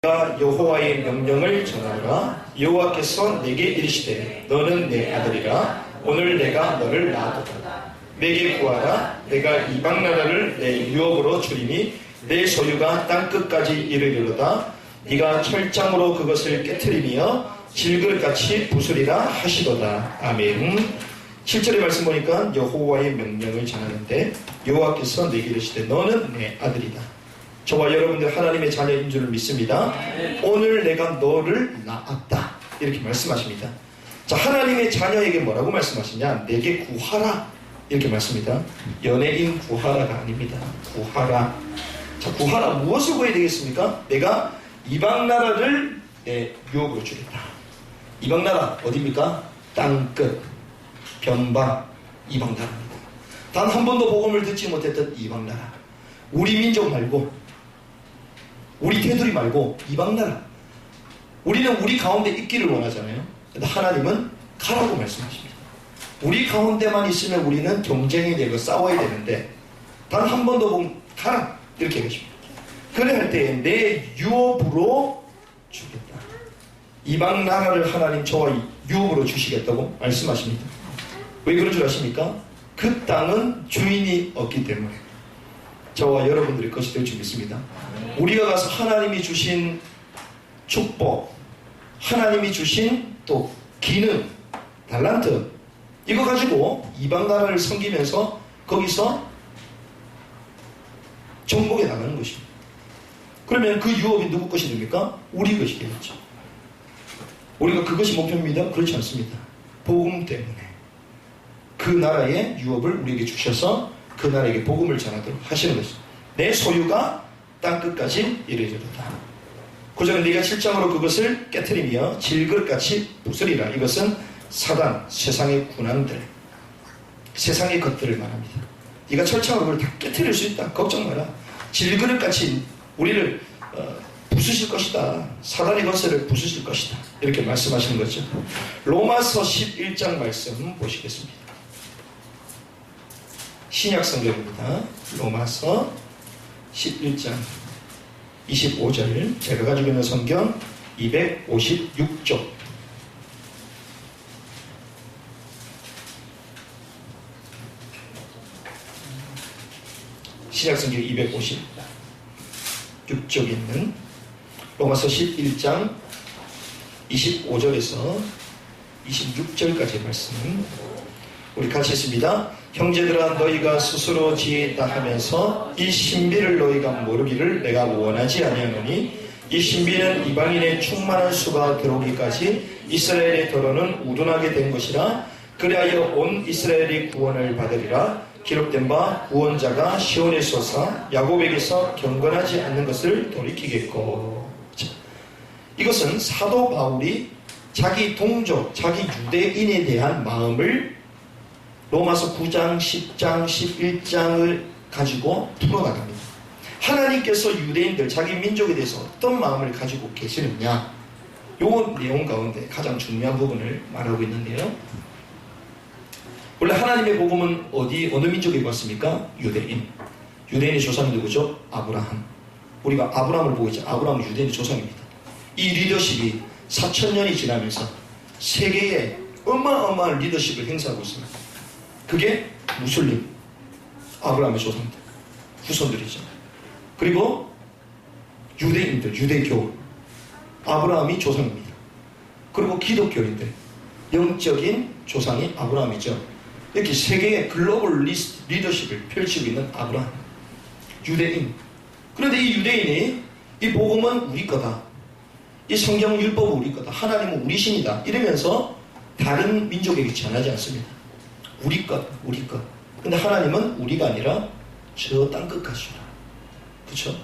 내가 여호와의 명령을 전하노라. 여호와께서 내게 이르시되 너는 내 아들이라. 오늘 내가 너를 낳았도다. 내게 구하라. 내가 이방 나라를 내 유업으로 주리니 내 소유가 땅끝까지 이르리로다. 네가 철장으로 그것을 깨트리며 질그릇같이 부수리라 하시도다. 아멘. 7절의 말씀 보니까 여호와의 명령을 전하는데 여호와께서 내게 이르시되 너는 내 아들이다. 저와 여러분들 하나님의 자녀인 줄 믿습니다. 오늘 내가 너를 낳았다. 이렇게 말씀하십니다. 자, 하나님의 자녀에게 뭐라고 말씀하시냐? 내게 구하라. 이렇게 말씀입니다. 연예인 구하라가 아닙니다. 구하라. 자, 구하라. 무엇을 구해야 되겠습니까? 내가 이방 나라를 내 유업으로 주겠다. 이방 나라 어디입니까? 땅끝, 변방, 이방 나라입니다. 단 한 번도 복음을 듣지 못했던 이방 나라. 우리 민족 말고, 우리 테두리 말고 이방 나라. 우리는 우리 가운데 있기를 원하잖아요. 근데 하나님은 가라고 말씀하십니다. 우리 가운데만 있으면 우리는 경쟁이 되고 싸워야 되는데 단 한 번도 보면 가라 이렇게 하십니다. 그래 할 때 내 유업으로 주겠다. 이방 나라를 하나님 저와 유업으로 주시겠다고 말씀하십니다. 왜 그런 줄 아십니까? 그 땅은 주인이 없기 때문에 저와 여러분들의 것이 될 줄 믿습니다. 우리가 가서 하나님이 주신 축복, 하나님이 주신 또 기능, 달란트, 이거 가지고 이방 나라를 섬기면서 거기서 정복해 나가는 것입니다. 그러면 그 유업이 누구 것이 됩니까? 우리 것이 되겠죠. 우리가 그것이 목표입니다? 그렇지 않습니다. 복음 때문에 그 나라의 유업을 우리에게 주셔서 그 나라에게 복음을 전하도록 하시는 것입니다. 내 소유가 땅끝까지 이르리로다. 9절은 네가 실장으로 그것을 깨트리며 질그릇같이 부수리라. 이것은 사단, 세상의 군왕들, 세상의 것들을 말합니다. 네가 철창으로 그걸 다 깨트릴 수 있다. 걱정 마라. 질그릇같이 우리를 부수실 것이다. 사단의 것을 부수실 것이다. 이렇게 말씀하시는 거죠. 로마서 11장 말씀 보시겠습니다. 신약 성경입니다. 로마서 11장 25절. 제가 가지고 있는 성경 256쪽. 신약 성경 256쪽에 있는 로마서 11장 25절에서 26절까지의 말씀 우리 같이 읽습니다. 형제들아 너희가 스스로 지혜있다 하면서 이 신비를 너희가 모르기를 내가 원하지 아니하노니 이 신비는 이방인의 충만한 수가 들어오기까지 이스라엘의 더러는 우둔하게 된 것이라. 그리하여 온 이스라엘이 구원을 받으리라. 기록된 바 구원자가 시온에 솟아 야곱에게서 경건하지 않는 것을 돌이키겠고. 이것은 사도 바울이 자기 동족, 자기 유대인에 대한 마음을 로마서 9장, 10장, 11장을 가지고 풀어나갑니다. 하나님께서 유대인들, 자기 민족에 대해서 어떤 마음을 가지고 계시느냐, 요 내용 가운데 가장 중요한 부분을 말하고 있는데요. 원래 하나님의 복음은 어느 민족에 왔습니까? 유대인. 유대인의 조상이 누구죠? 아브라함. 우리가 아브라함을 보고 있죠. 아브라함은 유대인의 조상입니다. 이 리더십이 4000년이 지나면서 세계에 어마어마한 리더십을 행사하고 있습니다. 그게 무슬림, 아브라함의 조상들, 후손들이죠. 그리고 유대인들, 유대교, 아브라함이 조상입니다. 그리고 기독교인들, 영적인 조상이 아브라함이죠. 이렇게 세계의 글로벌 리더십을 펼치고 있는 아브라함, 유대인. 그런데 이 유대인이 이 복음은 우리 거다. 이 성경 율법은 우리 거다. 하나님은 우리 신이다. 이러면서 다른 민족에게 전하지 않습니다. 우리 것, 우리 것. 근데 하나님은 우리가 아니라 저 땅끝까지 주라. 그쵸?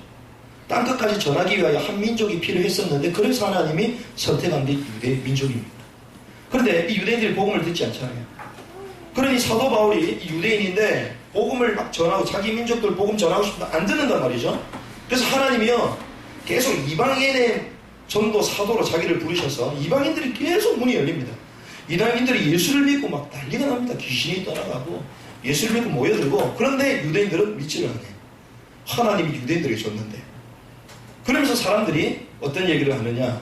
땅끝까지 전하기 위하여 한 민족이 필요했었는데 그래서 하나님이 선택한 게 유대 민족입니다. 그런데 이 유대인들이 복음을 듣지 않잖아요. 그러니 사도 바울이 유대인인데 복음을 막 전하고 자기 민족들 복음 전하고 싶으면 안 듣는단 말이죠. 그래서 하나님이요 계속 이방인의 전도 사도로 자기를 부르셔서 이방인들이 계속 문이 열립니다. 이방인들이 예수를 믿고 막 난리가 납니다. 귀신이 떠나가고 예수를 믿고 모여들고. 그런데 유대인들은 믿지를 않아요. 하나님이 유대인들에게 줬는데. 그러면서 사람들이 어떤 얘기를 하느냐?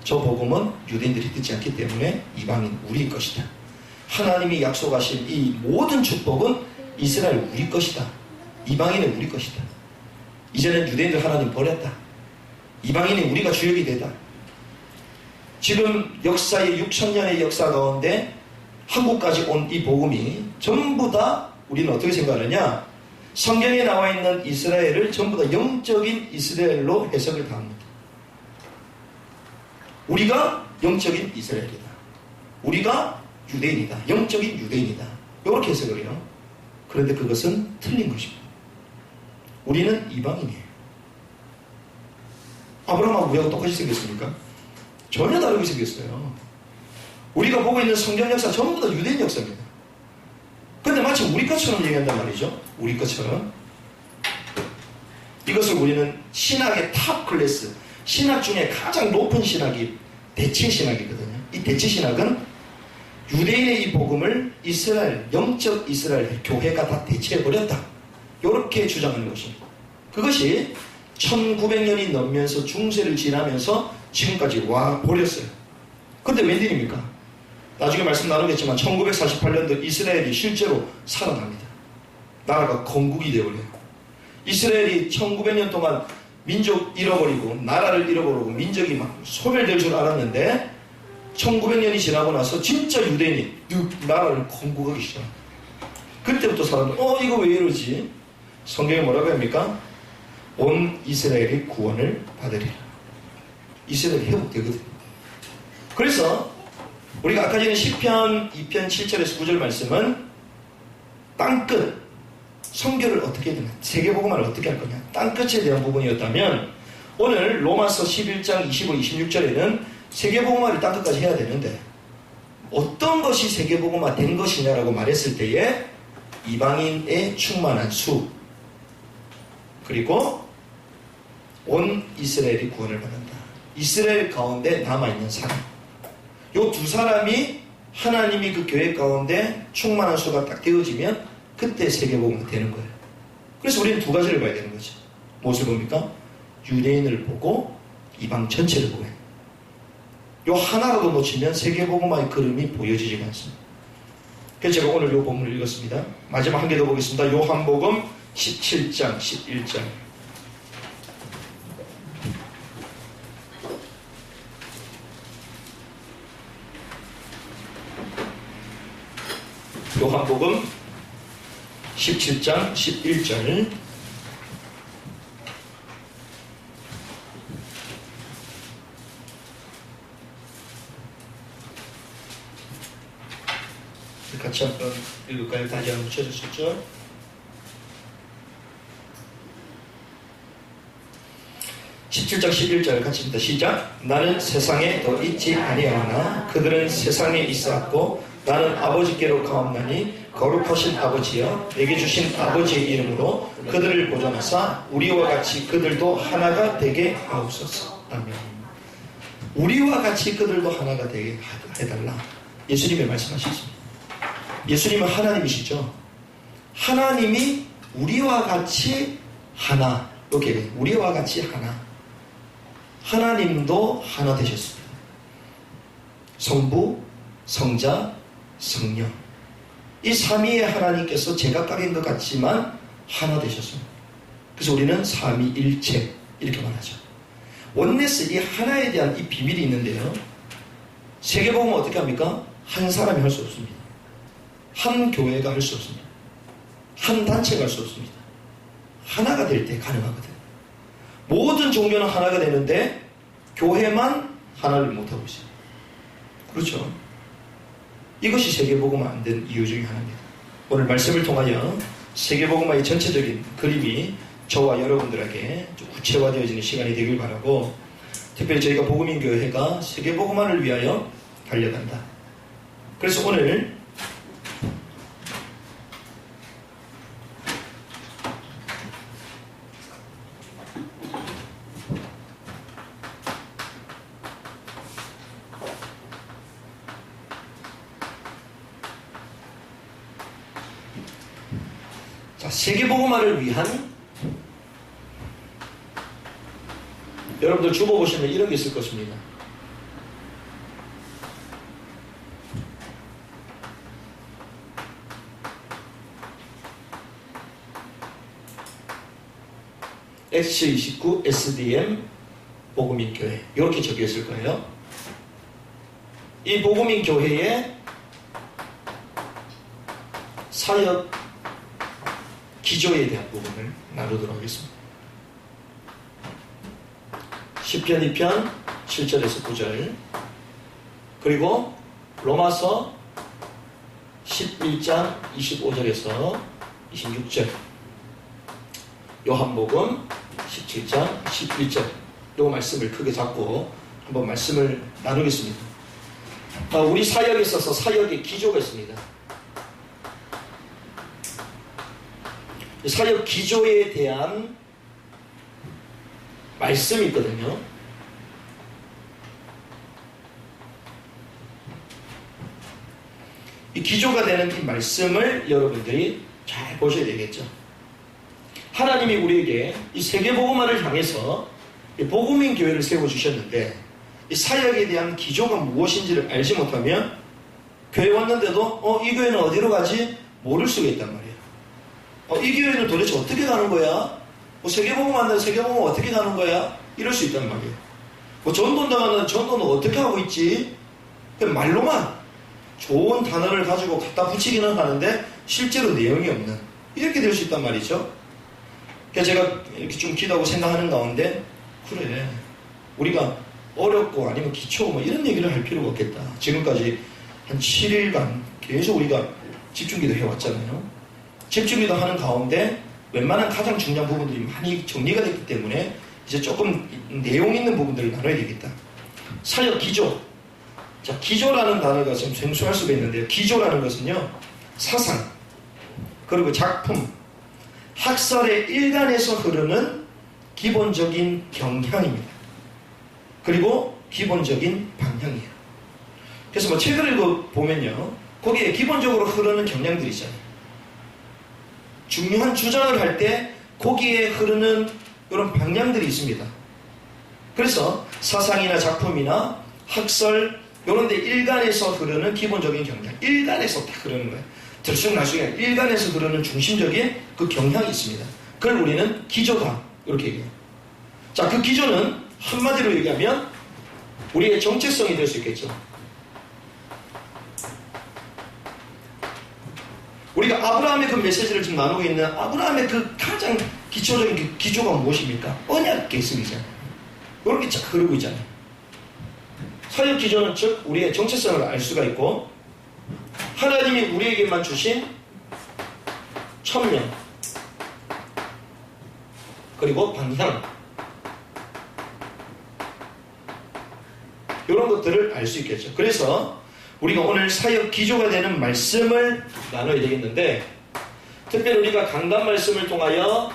저 복음은 유대인들이 듣지 않기 때문에 이방인 우리 것이다. 하나님이 약속하신 이 모든 축복은 이스라엘 우리 것이다. 이방인은 우리 것이다. 이제는 유대인들 하나님 버렸다. 이방인이 우리가 주역이 되다. 지금 역사의 6천년의 역사 가운데 한국까지 온 이 복음이 전부 다 우리는 어떻게 생각하느냐? 성경에 나와 있는 이스라엘을 전부 다 영적인 이스라엘로 해석을 다 합니다. 우리가 영적인 이스라엘이다. 우리가 유대인이다. 영적인 유대인이다. 이렇게 해석을 해요. 그런데 그것은 틀린 것입니다. 우리는 이방인이에요. 아브라함하고 우리하고 똑같이 생겼습니까? 전혀 다르게 생겼어요. 우리가 보고 있는 성경 역사 전부 다 유대인 역사입니다. 근데 마치 우리 것처럼 얘기한단 말이죠. 우리 것처럼. 이것을 우리는 신학의 탑 클래스, 신학 중에 가장 높은 신학이 대체 신학이거든요. 이 대체 신학은 유대인의 이 복음을 이스라엘, 영적 이스라엘 교회가 다 대체해버렸다. 이렇게 주장하는 것입니다. 그것이 1900년이 넘으면서 중세를 지나면서 지금까지 와 버렸어요. 근데 웬일입니까? 나중에 말씀 나누겠지만 1948년도 이스라엘이 실제로 살아납니다. 나라가 건국이 되어버려요. 이스라엘이 1900년 동안 민족 잃어버리고 나라를 잃어버리고 민족이 막 소멸될 줄 알았는데 1900년이 지나고 나서 진짜 유대인이 나라를 건국하기 시작합니다. 그때부터 사람들 이거 왜 이러지? 성경에 뭐라고 합니까? 온 이스라엘이 구원을 받으리라. 이스라엘이 회복되거든요. 그래서 우리가 아까 전에 시편 2편 7절에서 9절 말씀은 땅끝 성교를 어떻게 해야 되나? 세계복음화를 어떻게 할 거냐? 땅끝에 대한 부분이었다면 오늘 로마서 11장 25, 26절에는 세계복음화를 땅끝까지 해야 되는데 어떤 것이 세계복음화 된 것이냐라고 말했을 때에 이방인의 충만한 수 그리고 온 이스라엘이 구원을 받는다. 이스라엘 가운데 남아있는 사람 요 두 사람이 하나님이 그 교회 가운데 충만한 수가 딱 되어지면 그때 세계복음이 되는 거예요. 그래서 우리는 두 가지를 봐야 되는 거죠. 무엇을 봅니까? 유대인을 보고 이방 전체를 보고 요 하나라도 놓치면 세계복음화의 그림이 보여지지가 않습니다. 그래서 제가 오늘 요 본문을 읽었습니다. 마지막 한 개 더 보겠습니다. 요한복음 17장 11절 요한복음 17장 11절 같이 한번 읽을까요? 다시 한번 쳐주셨죠? (17장 11절) 같이 입니다. 시작. 나는 세상에 더 있지 아니하나 그들은 세상에 있었고 나는 아버지께로 가옵나니 거룩하신 아버지여 내게 주신 아버지의 이름으로 그들을 보존하사 우리와 같이 그들도 하나가 되게 하옵소서. 아멘. 우리와 같이 그들도 하나가 되게 해달라. 예수님이 말씀하셨습니다. 예수님은 하나님이시죠. 하나님이 우리와 같이 하나 이렇게 우리와 같이 하나 하나님도 하나 되셨습니다. 성부, 성자, 성령 이 삼위의 하나님께서 제각각인 것 같지만 하나 되셨습니다. 그래서 우리는 삼위일체 이렇게 말하죠. 원네스 이 하나에 대한 이 비밀이 있는데요. 세계복음은 어떻게 합니까? 한 사람이 할 수 없습니다. 한 교회가 할 수 없습니다. 한 단체가 할 수 없습니다. 하나가 될 때 가능하거든요. 모든 종교는 하나가 되는데 교회만 하나를 못하고 있어요. 그렇죠? 이것이 세계복음화 안 된 이유 중에 하나입니다. 오늘 말씀을 통하여 세계복음화의 전체적인 그림이 저와 여러분들에게 좀 구체화되어지는 시간이 되길 바라고 특별히 저희가 복음인교회가 세계복음화를 위하여 달려간다. 그래서 오늘 세계복음화를 위한 여러분들 주보 보시면 이런 게 있을 것입니다. X29 SDM 복음인교회 이렇게 적혀 있을 거예요. 이 복음인교회의 사역 기조에 대한 부분을 나누도록 하겠습니다. 시편 2편 7절에서 9절, 그리고 로마서 11장 25절에서 26절, 요한복음 17장 11절, 요 말씀을 크게 잡고 한번 말씀을 나누겠습니다. 우리 사역에 있어서 사역의 기조가 있습니다. 사역 기조에 대한 말씀이 있거든요. 이 기조가 되는 이 말씀을 여러분들이 잘 보셔야 되겠죠. 하나님이 우리에게 이 세계복음화를 향해서 이 복음인 교회를 세워주셨는데, 이 사역에 대한 기조가 무엇인지를 알지 못하면 교회 왔는데도 이 교회는 어디로 가지? 모를 수가 있단 말이에요. 이 교회는 도대체 어떻게 가는 거야? 세계복음 왔는데 세계복음 어떻게 가는 거야? 이럴 수 있단 말이에요. 전도는 나가는데 전도는 어떻게 하고 있지? 말로만 좋은 단어를 가지고 갖다 붙이기는 하는데 실제로 내용이 없는, 이렇게 될 수 있단 말이죠. 그래서 제가 이렇게 좀 기도하고 생각하는 가운데, 그래, 우리가 어렵고 아니면 기초 뭐 이런 얘기를 할 필요가 없겠다. 지금까지 한 7일간 계속 우리가 집중기도 해왔잖아요. 집중기도 하는 가운데 웬만한 가장 중요한 부분들이 많이 정리가 됐기 때문에 이제 조금 내용 있는 부분들을 나눠야 되겠다. 사역 기조. 자, 기조라는 단어가 좀 생소할 수가 있는데요. 기조라는 것은요, 사상, 그리고 작품, 학설의 일관에서 흐르는 기본적인 경향입니다. 그리고 기본적인 방향이에요. 그래서 뭐 책을 읽어보면요, 거기에 기본적으로 흐르는 경향들이 있잖아요. 중요한 주장을 할 때 거기에 흐르는 이런 방향들이 있습니다. 그래서 사상이나 작품이나 학설 이런 데 일관에서 흐르는 기본적인 경향, 일관에서 딱 흐르는 거예요. 들쑥날쑥이 일관에서 흐르는 중심적인 그 경향이 있습니다. 그걸 우리는 기조다 이렇게 얘기해요. 자, 그 기조는 한마디로 얘기하면 우리의 정체성이 될 수 있겠죠. 우리가 아브라함의 그 메시지를 지금 나누고 있는 아브라함의 그 가장 기초적인 그 기조가 무엇입니까? 언약 계승이잖아요. 이렇게 쫙 흐르고 있잖아요. 사역 기조는 즉 우리의 정체성을 알 수가 있고, 하나님이 우리에게만 주신 천명, 그리고 방향, 이런 것들을 알 수 있겠죠. 그래서 우리가 오늘 사역 기조가 되는 말씀을 나눠야 되겠는데, 특별히 우리가 강단 말씀을 통하여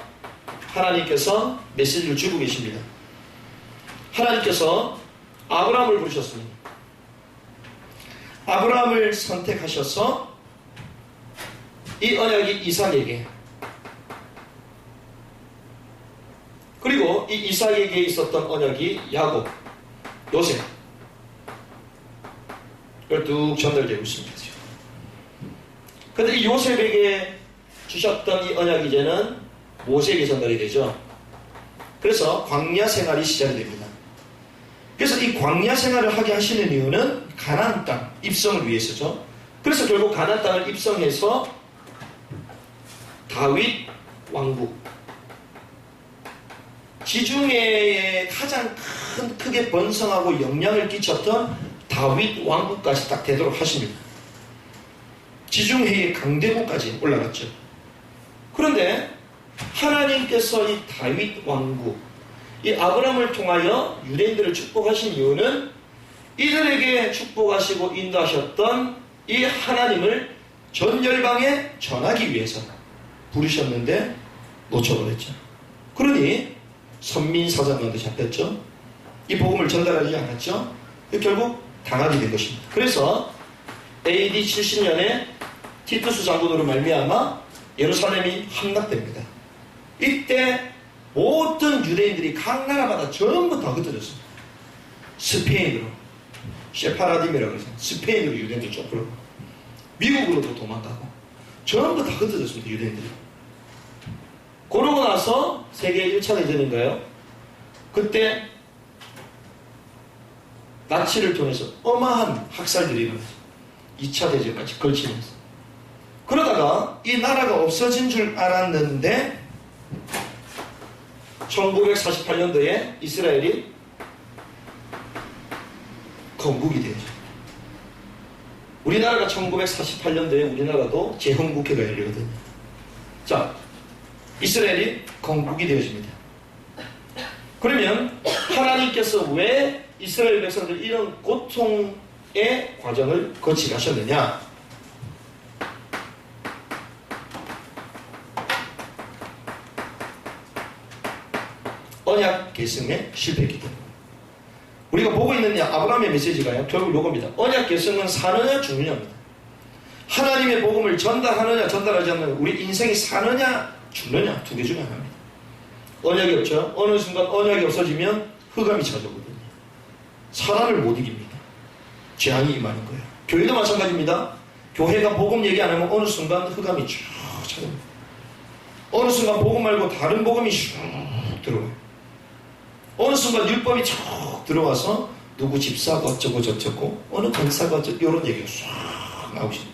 하나님께서 메시지를 주고 계십니다. 하나님께서 아브라함을 부르셨습니다. 아브라함을 선택하셔서 이 언약이 이삭에게, 그리고 이 이삭에게 있었던 언약이 야곱, 요셉, 이걸 뚝 전달되고 있습니다. 그런데 이 요셉에게 주셨던 이 언약이 이제는 모세에게 전달이 되죠. 그래서 광야 생활이 시작이 됩니다. 그래서 이 광야 생활을 하게 하시는 이유는 가나안 땅 입성을 위해서죠. 그래서 결국 가나안 땅을 입성해서 다윗 왕국, 지중해에 가장 크게 번성하고 영향을 끼쳤던 다윗 왕국까지 딱 되도록 하십니다. 지중해의 강대국까지 올라갔죠. 그런데 하나님께서 이 다윗 왕국, 이 아브라함을 통하여 유대인들을 축복하신 이유는 이들에게 축복하시고 인도하셨던 이 하나님을 전 열방에 전하기 위해서 부르셨는데 놓쳐버렸죠. 그러니 선민사자들한테 잡혔죠. 이 복음을 전달하지 않았죠. 결국 당하게 된 것입니다. 그래서 AD 70년에 티투스 장군으로 말미암아 예루살렘이 함락됩니다. 이때 모든 유대인들이 각 나라마다 전부 다 흩어졌어요. 스페인으로, 세파라딤이라고 해서 스페인으로 유대인들 쫓고 미국으로도 도망가고 전부 다 흩어졌습니다. 유대인들이. 그러고 나서 세계 1차 대전인가요? 그때 나치를 통해서 어마한 학살들이 일어났어요. 2차 대전까지 걸치면서. 그러다가 이 나라가 없어진 줄 알았는데 1948년도에 이스라엘이 건국이 되죠. 우리나라가 1948년도에 우리나라도 재헌국회가 열리거든요. 자, 이스라엘이 건국이 되어집니다. 그러면 하나님께서 왜 이스라엘 백성들 이런 고통의 과정을 거치가셨느냐? 언약 계승에 실패했기 때문에. 우리가 보고 있는 아브라함의 메시지가요, 결국 이겁니다. 언약 계승은 사느냐 죽느냐입니다. 하나님의 복음을 전달하느냐 전달하지 않느냐, 우리 인생이 사느냐 죽느냐 두 개 중에 하나입니다. 언약이 없죠. 어느 순간 언약이 없어지면 흑암이 찾아오거든요. 사람을 못 이깁니다. 재앙이 임하는 거예요. 교회도 마찬가지입니다. 교회가 복음 얘기 안 하면 어느 순간 흑암이 쭉 찾아옵니다. 어느 순간 복음 말고 다른 복음이 슉 들어와요. 어느 순간 율법이 쭉 들어와서 누구 집사가 어쩌고 저쩌고 어느 권사가 어쩌고 이런 얘기가 쑥 나오시죠.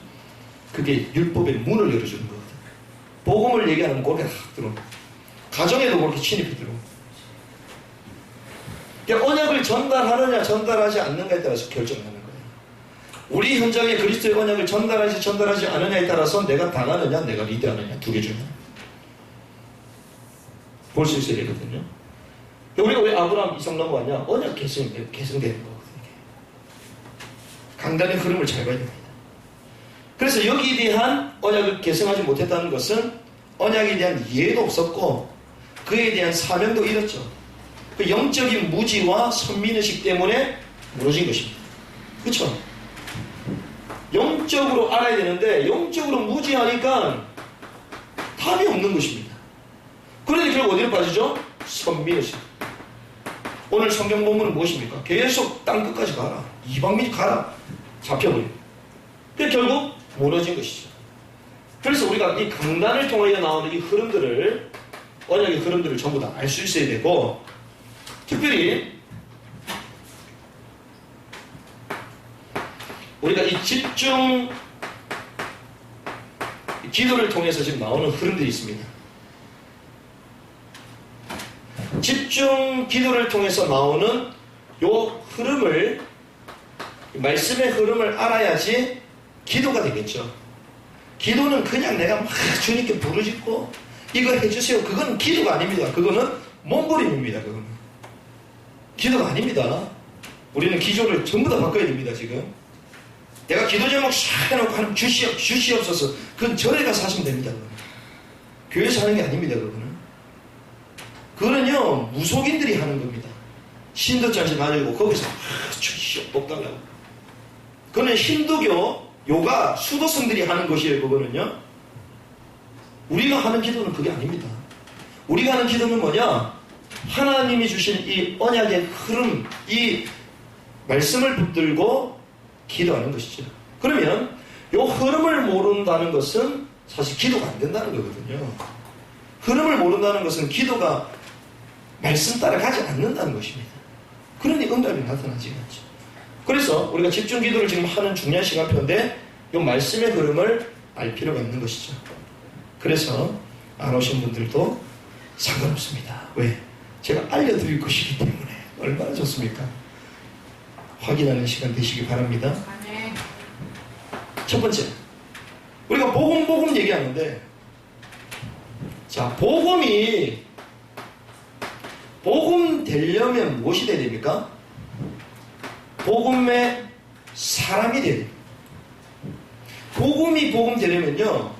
그게 율법의 문을 열어주는 거거든요. 복음을 얘기하는 거기에 확 들어옵니다. 가정에도 그렇게 침입이 들어옵니다. 그러니까 언약을 전달하느냐 전달하지 않는가에 따라서 결정하는 거예요. 우리 현장에 그리스도의 언약을 전달하지 않느냐에 따라서 내가 당하느냐 내가 리드하느냐 두 개 중에 볼 수 있어야 되거든요. 우리가 왜 아브라함 이삭 넘어갔냐? 언약 계승되는 거거든요. 강단의 흐름을 잘 봐야 됩니다. 그래서 여기에 대한 언약을 계승하지 못했다는 것은 언약에 대한 이해도 없었고 그에 대한 사명도 잃었죠. 그 영적인 무지와 선민의식 때문에 무너진 것입니다. 그렇죠? 영적으로 알아야 되는데 영적으로 무지하니까 답이 없는 것입니다. 그런데 결국 어디로 빠지죠? 선민의식. 오늘 성경 본문은 무엇입니까? 계속 땅끝까지 가라. 이방민이 가라. 잡혀버려요. 그래서 결국 무너진 것이죠. 그래서 우리가 이 강단을 통하여 나오는 이 흐름들을, 언약의 흐름들을 전부 다 알 수 있어야 되고, 특별히 우리가 이 집중 기도를 통해서 지금 나오는 흐름들이 있습니다. 집중 기도를 통해서 나오는 요 흐름을, 말씀의 흐름을 알아야지 기도가 되겠죠. 기도는 그냥 내가 막 주님께 부르짖고 이거 해주세요. 그건 기도가 아닙니다. 그거는 몸부림입니다. 그거는 기도가 아닙니다. 우리는 기조를 전부 다 바꿔야 됩니다. 지금 내가 기도 제목 싹 해놓고 하는 주시옵소서. 그건 절에 가서 하시면 됩니다. 그거는. 교회에서 하는 게 아닙니다. 그거는요 무속인들이 하는 겁니다. 신도장지 만들고 거기서 주시오 복 달라고. 그거는 힌두교 요가 수도승들이 하는 것이에요. 그거는요. 우리가 하는 기도는 그게 아닙니다. 우리가 하는 기도는 뭐냐? 하나님이 주신 이 언약의 흐름, 이 말씀을 붙들고 기도하는 것이죠. 그러면 요 흐름을 모른다는 것은 사실 기도가 안 된다는 거거든요. 흐름을 모른다는 것은 기도가 말씀 따라 가지 않는다는 것입니다. 그러니 응답이 나타나지 않죠. 그래서 우리가 집중 기도를 지금 하는 중요한 시간표인데 이 말씀의 흐름을 알 필요가 있는 것이죠. 그래서 안 오신 분들도 상관없습니다. 왜? 제가 알려드릴 것이기 때문에. 얼마나 좋습니까? 확인하는 시간 되시기 바랍니다. 첫 번째, 우리가 복음 얘기하는데, 자, 복음 되려면 무엇이 돼야 됩니까? 복음의 사람이 돼야 됩니다. 복음이 복음 되려면요,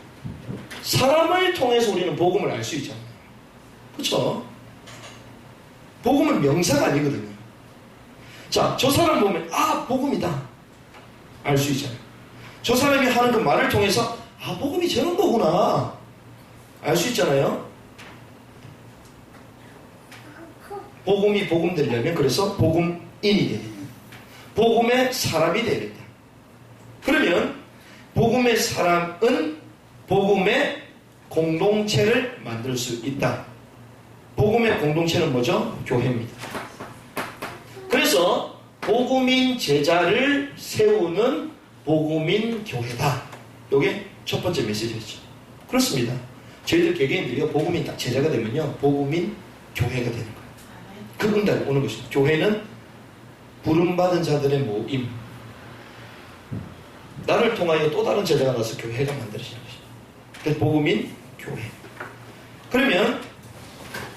사람을 통해서 우리는 복음을 알 수 있잖아요. 그렇죠? 복음은 명사가 아니거든요. 자, 저 사람 보면 아 복음이다 알 수 있잖아요. 저 사람이 하는 그 말을 통해서 아 복음이 저런 거구나 알 수 있잖아요. 복음이 복음되려면 그래서 복음인이 되야 된다. 복음의 사람이 되야 된다. 그러면 복음의 사람은 복음의 공동체를 만들 수 있다. 복음의 공동체는 뭐죠? 교회입니다. 그래서 복음인 제자를 세우는 복음인 교회다. 이게 첫 번째 메시지였죠. 그렇습니다. 저희들 개개인들이 복음인 딱 제자가 되면요, 복음인 교회가 되는 거예요. 그분들 오는 것입니다. 교회는 부름받은 자들의 모임. 나를 통하여 또 다른 제자가 나서 교회가 만들어지는 것입니다. 그래서 복음인 교회. 그러면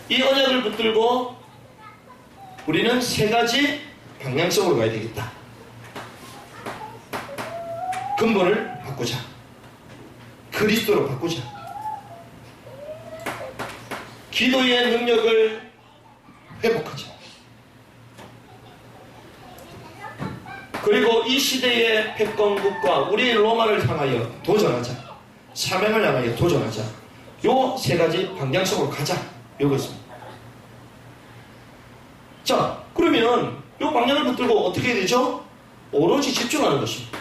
이 언약을 붙들고 우리는 세 가지 방향성으로 가야 되겠다. 근본을 바꾸자. 그리스도로 바꾸자. 기도의 능력을 회복하자. 그리고 이 시대의 패권국과 우리 로마를 향하여 도전하자. 사명을 향하여 도전하자. 요 세 가지 방향성으로 가자. 요것입니다. 자, 그러면 요 방향을 붙들고 어떻게 해야 되죠? 오로지 집중하는 것입니다.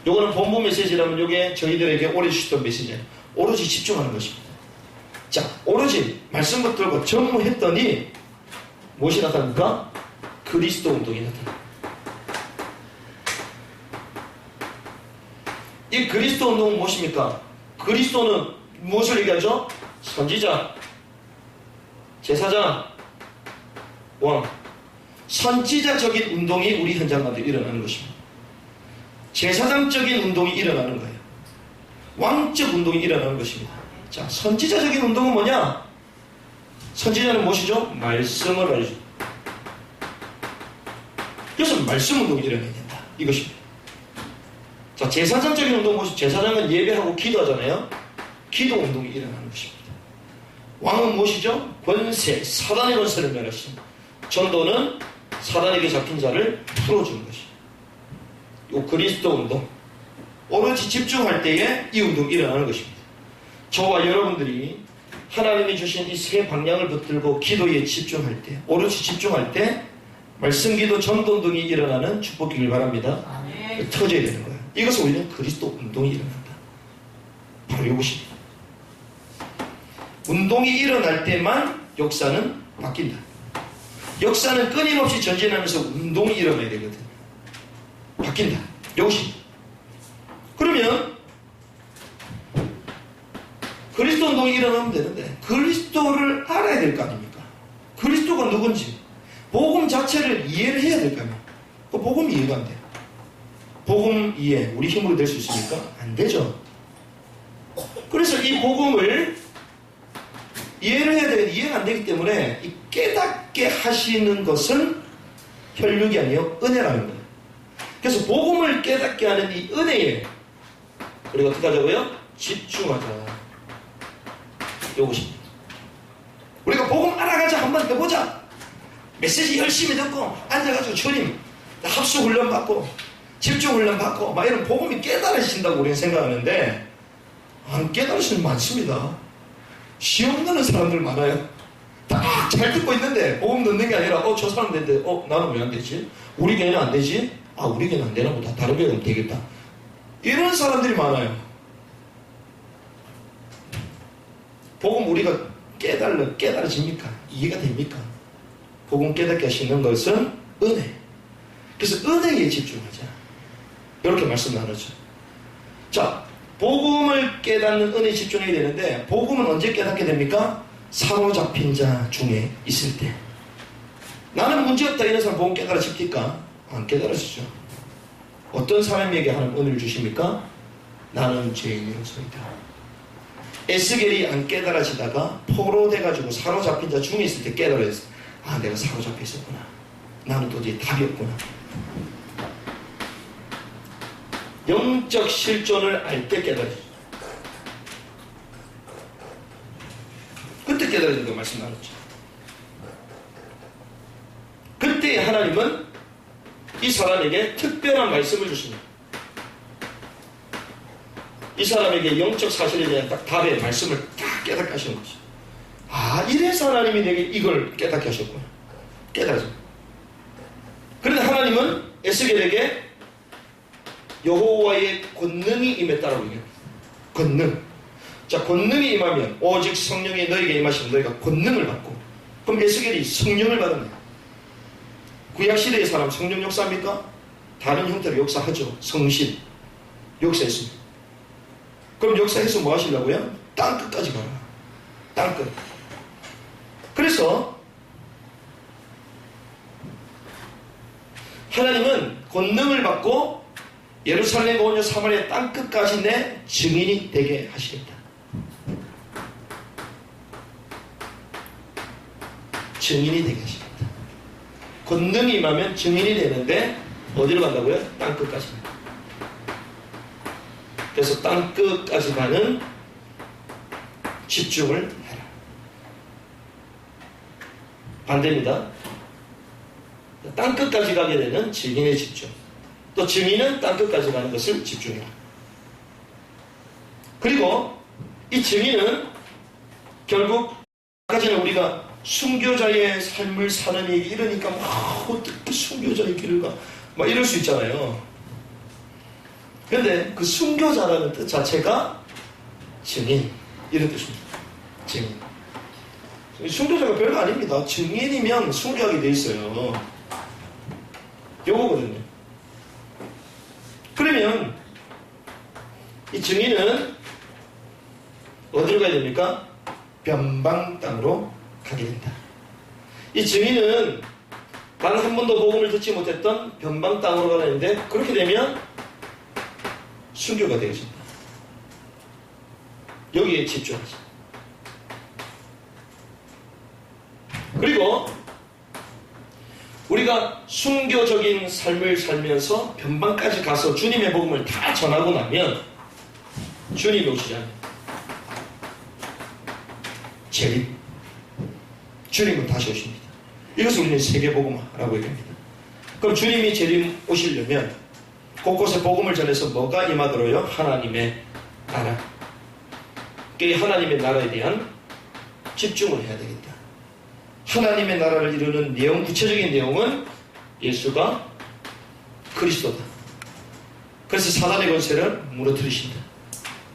요거는 본부 메시지라면 요게 저희들에게 오래 주셨던 메시지예요. 오로지 집중하는 것입니다. 자, 오로지 말씀 붙들고 전무했더니 무엇이 나타납니까? 그리스도 운동이 나타납니다. 이 그리스도 운동은 무엇입니까? 그리스도는 무엇을 얘기하죠? 선지자, 제사장, 왕. 선지자적인 운동이 우리 현장 가운데 일어나는 것입니다. 제사장적인 운동이 일어나는 거예요. 왕적 운동이 일어나는 것입니다. 자, 선지자적인 운동은 뭐냐? 선지자는 무엇이죠? 말씀을 알려줍니다. 그래서 말씀 운동이 일어나야 된다. 이것입니다. 자, 제사장적인 운동은 무엇이죠? 제사장은 예배하고 기도하잖아요. 기도 운동이 일어나는 것입니다. 왕은 무엇이죠? 권세, 사단의 권세를 멸하십니다. 전도는 사단에게 잡힌 자를 풀어주는 것입니다. 이 그리스도 운동, 오로지 집중할 때에 이 운동이 일어나는 것입니다. 저와 여러분들이 하나님이 주신 이 세 방향을 붙들고 기도에 집중할 때, 오로지 집중할 때 말씀 기도 전도 운동이 일어나는 축복기를 바랍니다. 터져야 되는 거예요. 이것을 우리는 그리스도 운동이 일어난다. 바로 이것입니다. 운동이 일어날 때만 역사는 바뀐다. 역사는 끊임없이 전진하면서 운동이 일어나야 되거든요. 바뀐다. 이것입니다. 그러면 그리스도 운동이 일어나면 되는데 그리스도를 알아야 될 거 아닙니까? 그리스도가 누군지 복음 자체를 이해를 해야 될 거 아닙니까? 그 복음 이해가 안 돼요. 복음 이해 우리 힘으로 될 수 있습니까? 안 되죠. 그래서 이 복음을 이해를 해야 되는데 이해가 안 되기 때문에 이 깨닫게 하시는 것은 혈육이 아니요 은혜라는 거예요. 그래서 복음을 깨닫게 하는 이 은혜에 우리가 어떻게 하자고요? 집중하자. 이것입니다. 우리가 복음 알아가자. 한번 해보자. 메시지 열심히 듣고 앉아가지고 주님 합수 훈련 받고 집중 훈련 받고 막 이런 복음이 깨달아진다고 우리는 생각하는데 안 깨달으시는 많습니다. 시험 넣는 사람들 많아요. 딱 잘 듣고 있는데 복음 듣는 게 아니라 저 사람 되는데 나는 왜 안 되지? 우리 교회는 안 되지? 우리 교회는 안 되나 보다. 다른 교회는 되겠다. 이런 사람들이 많아요. 복음 우리가 깨달아집니까? 이해가 됩니까? 복음 깨닫게 하시는 것은 은혜. 그래서 은혜에 집중하자. 이렇게 말씀 나누죠. 자, 복음을 깨닫는 은혜에 집중해야 되는데 복음은 언제 깨닫게 됩니까? 사로잡힌 자 중에 있을 때. 나는 문제없다 이런 사람 복음 깨달아집니까? 안 깨달아지죠. 어떤 사람에게 하나님 은혜를 주십니까? 나는 죄인으로서이다. 에스겔이 안 깨달아지다가 포로돼가지고 사로잡힌 자 중에 있을 때 깨달아졌어. 내가 사로잡혀 있었구나. 나는 도저히 답이 없구나. 영적 실존을 알 때 깨달아지죠. 그때 깨달아진 거 말씀 나눴죠. 그때 하나님은 이 사람에게 특별한 말씀을 주십니다. 이 사람에게 영적 사실에 대한 딱 답의 말씀을 딱 깨닫게 하시는 거죠. 아, 이래서 하나님이 내게 이걸 깨닫게 하셨구나. 깨달아져. 그런데 하나님은 에스겔에게 여호와의 권능이 임했다라고 얘기해요. 권능. 자, 권능이 임하면 오직 성령이 너에게 임하시면 너희가 권능을 받고, 그럼 에스겔이 성령을 받았네요. 구약시대의 사람 성령 역사합니까? 다른 형태로 역사하죠. 성신 역사했습니다. 그럼 역사해서 뭐 하시려고요? 땅끝까지 가라. 땅끝. 그래서 하나님은 권능을 받고 예루살렘 오냐 사마리아 땅끝까지 내 증인이 되게 하시겠다. 증인이 되게 하시겠다. 권능이 임하면 증인이 되는데 어디로 간다고요? 땅끝까지. 그래서 땅끝까지 가는 집중을 해라. 반대입니다. 땅끝까지 가게 되는 증인의 집중. 또 증인은 땅끝까지 가는 것을 집중해라. 그리고 이 증인은 결국 아까 전에 우리가 순교자의 삶을 사는 얘기 이러니까 막 어떻게 순교자의 길을 가 막 이럴 수 있잖아요. 그런데 그 순교자라는 뜻 자체가 증인 이런 뜻입니다. 증인. 순교자가 별거 아닙니다. 증인이면 순교하게 돼 있어요. 요거거든요. 그러면 이 증인은 어디로 가야 됩니까? 변방 땅으로 가게 된다. 이 증인은 단 한 번도 복음을 듣지 못했던 변방 땅으로 가는데 그렇게 되면 순교가 되어진다. 여기에 집중하자. 그리고 우리가 순교적인 삶을 살면서 변방까지 가서 주님의 복음을 다 전하고 나면 주님이 오시잖아요. 재림. 주님은 다시 오십니다. 이것을 우리는 세계복음화라고 얘기합니다. 그럼 주님이 재림 오시려면 곳곳에 복음을 전해서 뭐가 임하도록요? 하나님의 나라. 이 하나님의 나라에 대한 집중을 해야 되겠다. 하나님의 나라를 이루는 내용, 구체적인 내용은 예수가 그리스도다. 그래서 사단의 권세를 무너뜨리신다.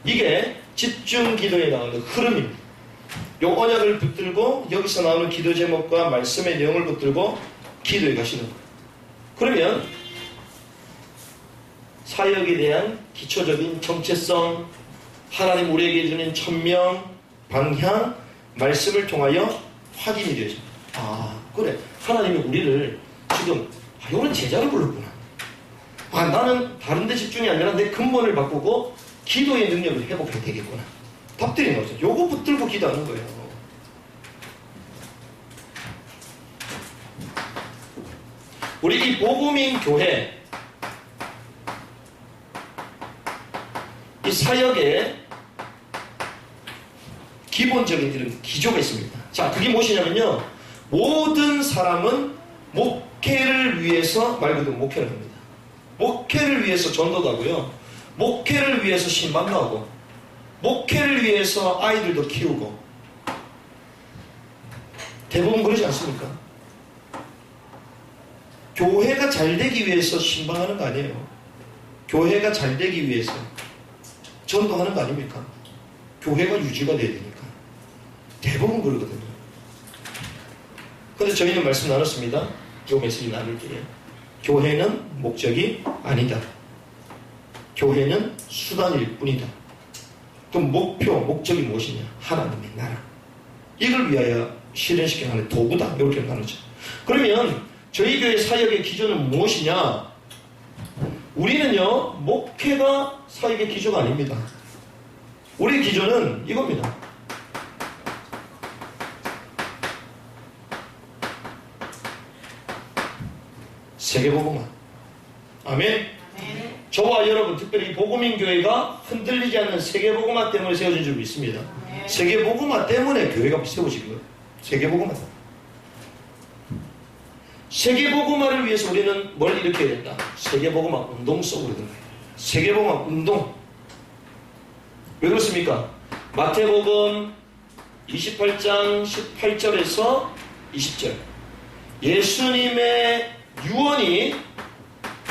이게 집중 기도에 나오는 흐름입니다. 요 언약을 붙들고 여기서 나오는 기도 제목과 말씀의 내용을 붙들고 기도에 가시는 거예요. 그러면 사역에 대한 기초적인 정체성, 하나님 우리에게 주는 천명, 방향, 말씀을 통하여 확인이 되어집니다. 아, 그래. 하나님이 우리를 지금 이런 제자를 불렀구나. 아, 나는 다른 데 집중이 아니라 내 근본을 바꾸고 기도의 능력을 회복해야 되겠구나. 답들이 나오죠. 요거 붙들고 기도하는 거예요. 우리 이 복음인 교회, 이 사역에 기본적인 이런 기조가 있습니다. 자, 그게 무엇이냐면요. 모든 사람은 목회를 위해서 말 그대로 목회를 합니다. 목회를 위해서 전도도 하고요. 목회를 위해서 신방도 하고, 목회를 위해서 아이들도 키우고. 대부분 그러지 않습니까? 교회가 잘 되기 위해서 신방하는 거 아니에요. 교회가 잘 되기 위해서 전도하는 거 아닙니까? 교회가 유지가 돼야 되니까. 대부분 그러거든요. 근데 저희는 말씀 나눴습니다. 요 메시지 나눌게요. 교회는 목적이 아니다. 교회는 수단일 뿐이다. 그럼 목표, 목적이 무엇이냐? 하나님의 나라. 이걸 위하여 실현시켜가는 도구다. 이렇게 나누죠. 그러면 저희 교회 사역의 기조는 무엇이냐? 우리는요, 목회가 사역의 기조가 아닙니다. 우리의 기조는 이겁니다. 세계복음화. 아멘. 저와 여러분, 특별히 복음인 교회가 흔들리지 않는 세계복음화 때문에 세워진 줄 믿습니다. 세계복음화 때문에 교회가 세워진 거예요. 세계복음화. 세계복음화를 위해서 우리는 뭘 일으켜야 된다? 세계복음화 운동 속으로 들어가야 돼요. 세계복음화 운동. 왜 그렇습니까? 마태복음 28장 18절에서 20절. 예수님의 유언이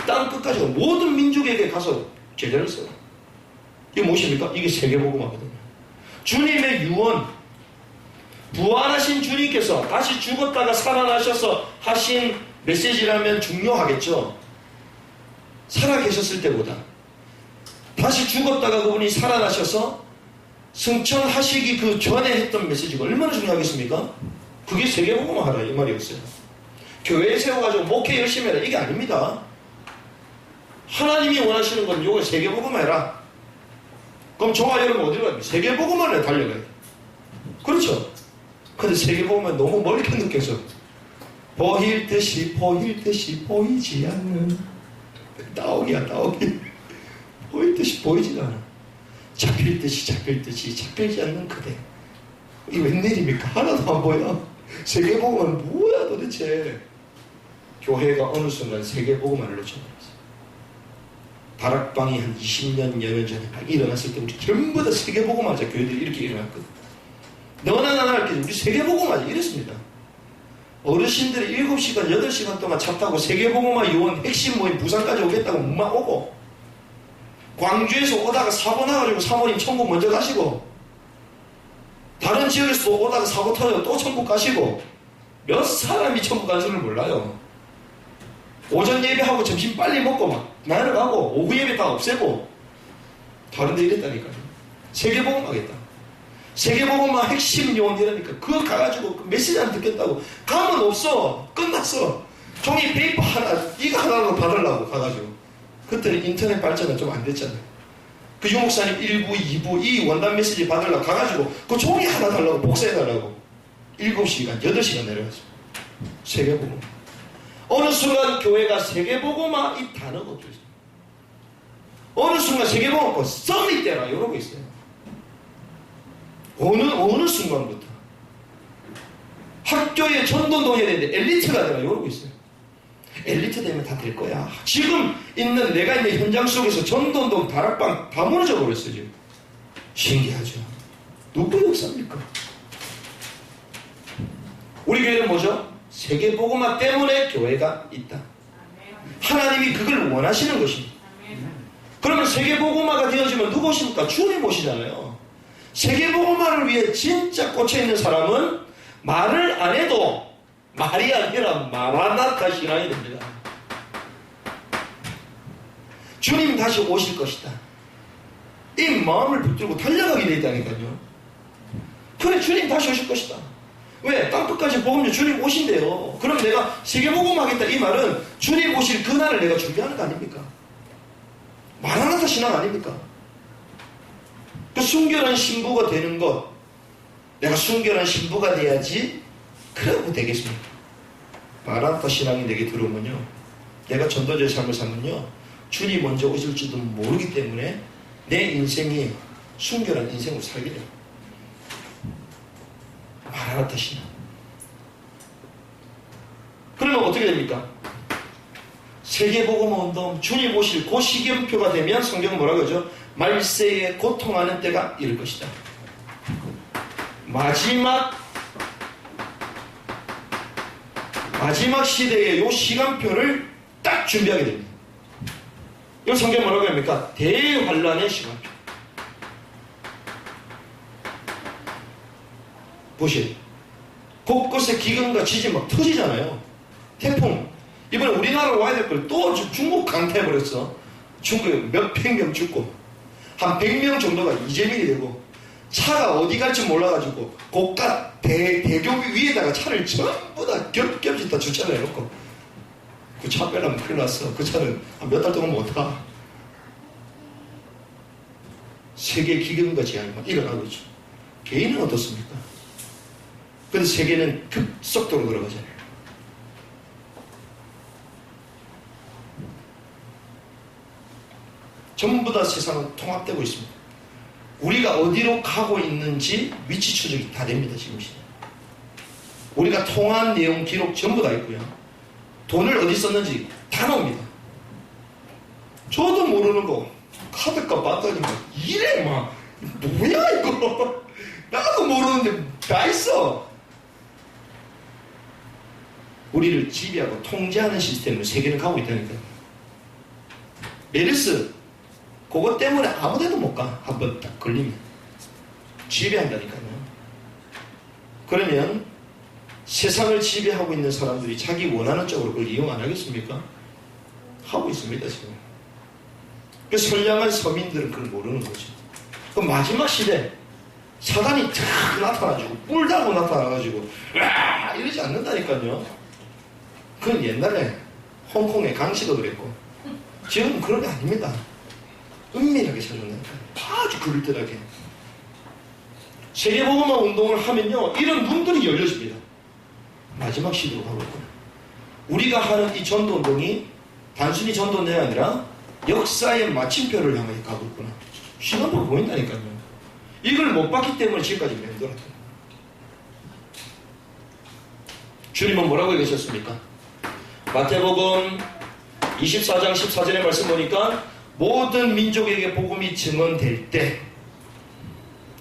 땅 끝까지 모든 민족에게 가서 제자를 써요. 이게 무엇입니까? 이게 세계복음화거든요. 주님의 유언, 부활하신 주님께서 다시 죽었다가 살아나셔서 하신 메시지라면 중요하겠죠. 살아계셨을 때보다 다시 죽었다가 그분이 살아나셔서 승천하시기 그 전에 했던 메시지가 얼마나 중요하겠습니까? 그게 세계복음화하라 이 말이었어요. 교회에 세워가지고 목회 열심히 해라 이게 아닙니다. 하나님이 원하시는 건 요거 세계복음화해라. 그럼 저와 여러분 어디로 가요? 세계복음화를 달려가요. 그렇죠? 근데 세계복음화 너무 멀게 느껴서 보일 듯이 보이지 않는 따오기야 따오기. 보일 듯이 보이지가 않아. 잡힐 듯이 잡히지 않는 그대. 이게 웬일입니까? 하나도 안 보여. 세계복음화는 뭐야 도대체. 교회가 어느 순간 세계복음화를 놓쳐버렸어요. 다락방이 한 20년, 여년 전에 막 일어났을 때 우리 전부 다 세계복음화자 교회들이 이렇게 일어났거든. 너나 나나 할 때 우리 세계복음화자 이랬습니다. 어르신들이 7시간, 8시간 동안 차 타고 세계복음화 요원 핵심 모임 부산까지 오겠다고 막 오고, 광주에서 오다가 사고 나가지고 사모님 천국 먼저 가시고, 다른 지역에서 오다가 사고 터져 또 천국 가시고, 몇 사람이 천국 간 줄을 몰라요. 오전 예배하고 점심 빨리 먹고 막 날아가고 오후 예배 다 없애고 다른 데 이랬다니까요. 세계복음화겠다. 세계복음화 핵심 요원이라니까. 그거 가가지고 메시지 안 듣겠다고 가면 없어. 끝났어. 종이 페이퍼 하나 이거 하나로 받으려고 가가지고. 그때는 인터넷 발전은 좀 안 됐잖아요. 그 유목사님 1부 2부 이 원단 메시지 받으려고 가가지고 그 종이 하나 달라고 복사해달라고 7시간 8시간 내려갔어요. 세계복음화. 어느 순간 교회가 세계복음화 이 단어가 없어졌어요. 어느 순간 세계복음화 썸이 때라 이러고 있어요. 어느 순간부터 학교에 전도도 해야 되는데 엘리트가 되라 이러고 있어요. 엘리트 되면 다 될 거야. 지금 있는 내가 있는 현장 속에서 전도동 다락방 다 무너져 버렸어요. 지금. 신기하죠. 누구 역사입니까? 우리 교회는 뭐죠? 세계복음화 때문에 교회가 있다. 하나님이 그걸 원하시는 것입니다. 그러면 세계복음화가 되어지면 누구 오십니까? 주님 오시잖아요. 세계복음화를 위해 진짜 꽂혀있는 사람은 말을 안 해도 말이 아니라 마라나타 신앙이 됩니다. 주님 다시 오실 것이다. 이 마음을 붙들고 달려가게 되어 있다니까요. 그래 주님 다시 오실 것이다. 왜? 땅끝까지 복음요 주님 오신대요. 그럼 내가 세계복음하겠다 이 말은 주님 오실 그날을 내가 준비하는 거 아닙니까? 마라나타 신앙 아닙니까? 그 순결한 신부가 되는 것, 내가 순결한 신부가 돼야지 그러고 되겠습니까? 마라나타 신앙이 내게 들어오면요, 내가 전도자의 삶을 살면요, 주님 먼저 오실지도 모르기 때문에 내 인생이 순결한 인생으로 살게 돼요. 마라나타 신앙. 그러면 어떻게 됩니까? 세계복음화 운동, 주님 오실 그 시기표가 되면 성경은 뭐라고 하죠? 말세에 고통하는 때가 이를 것이다. 마지막 시대의 이 시간표를 딱 준비하게 됩니다. 이 성경 뭐라고 합니까? 대환란의 시간표. 보시오. 곳곳에 기근과 지진 막 터지잖아요. 태풍. 이번에 우리나라로 와야 될 걸 또 중국 강타해버렸어. 중국에 몇백 명 죽고 한 100명 정도가 이재민이 되고 차가 어디 갈지 몰라가지고 고가 대교 위에다가 차를 전부 다 겹겹이 다 주차를 해놓고 그 차 빼려면 큰일 났어. 그 차는 몇 달 동안 못 타. 세계 기근과 재앙이 일어나고 있죠. 개인은 어떻습니까? 근데 세계는 급속도로 들어가잖아요. 전부 다 세상은 통합되고 있습니다. 우리가 어디로 가고 있는지 위치 추적이 다 됩니다. 지금 시대. 우리가 통한 내용 기록 전부 다 있고요. 돈을 어디 썼는지 다 나옵니다. 저도 모르는 거 카드값 봤더니 막 이래 막 뭐야 이거 나도 모르는데 다 있어. 우리를 지배하고 통제하는 시스템을 세계는 가고 있다니까. 메르스 그것 때문에 아무데도 못 가. 한번 딱 걸리면 지배한다니까요. 그러면 세상을 지배하고 있는 사람들이 자기 원하는 쪽으로 그걸 이용 안 하겠습니까? 하고 있습니다 지금. 그 선량한 서민들은 그걸 모르는 거죠. 그 마지막 시대 사단이 탁 나타나가지고 뿔 달고 나타나가지고 와 이러지 않는다니까요. 그건 옛날에 홍콩의 강씨도 그랬고 지금은 그런 게 아닙니다. 은밀하게 찾아온다니까요. 아주 그럴듯하게. 세계복음화 운동을 하면요 이런 문들이 열려집니다. 마지막 시대로 가고 있구나. 우리가 하는 이 전도운동이 단순히 전도운동이 아니라 역사의 마침표를 향해 가고 있구나. 시간표가 보인다니까요. 이걸 못 봤기 때문에 지금까지 맴돌았다. 주님은 뭐라고 얘기하셨습니까? 마태복음 24장 14절의 말씀 보니까 모든 민족에게 복음이 증언될 때,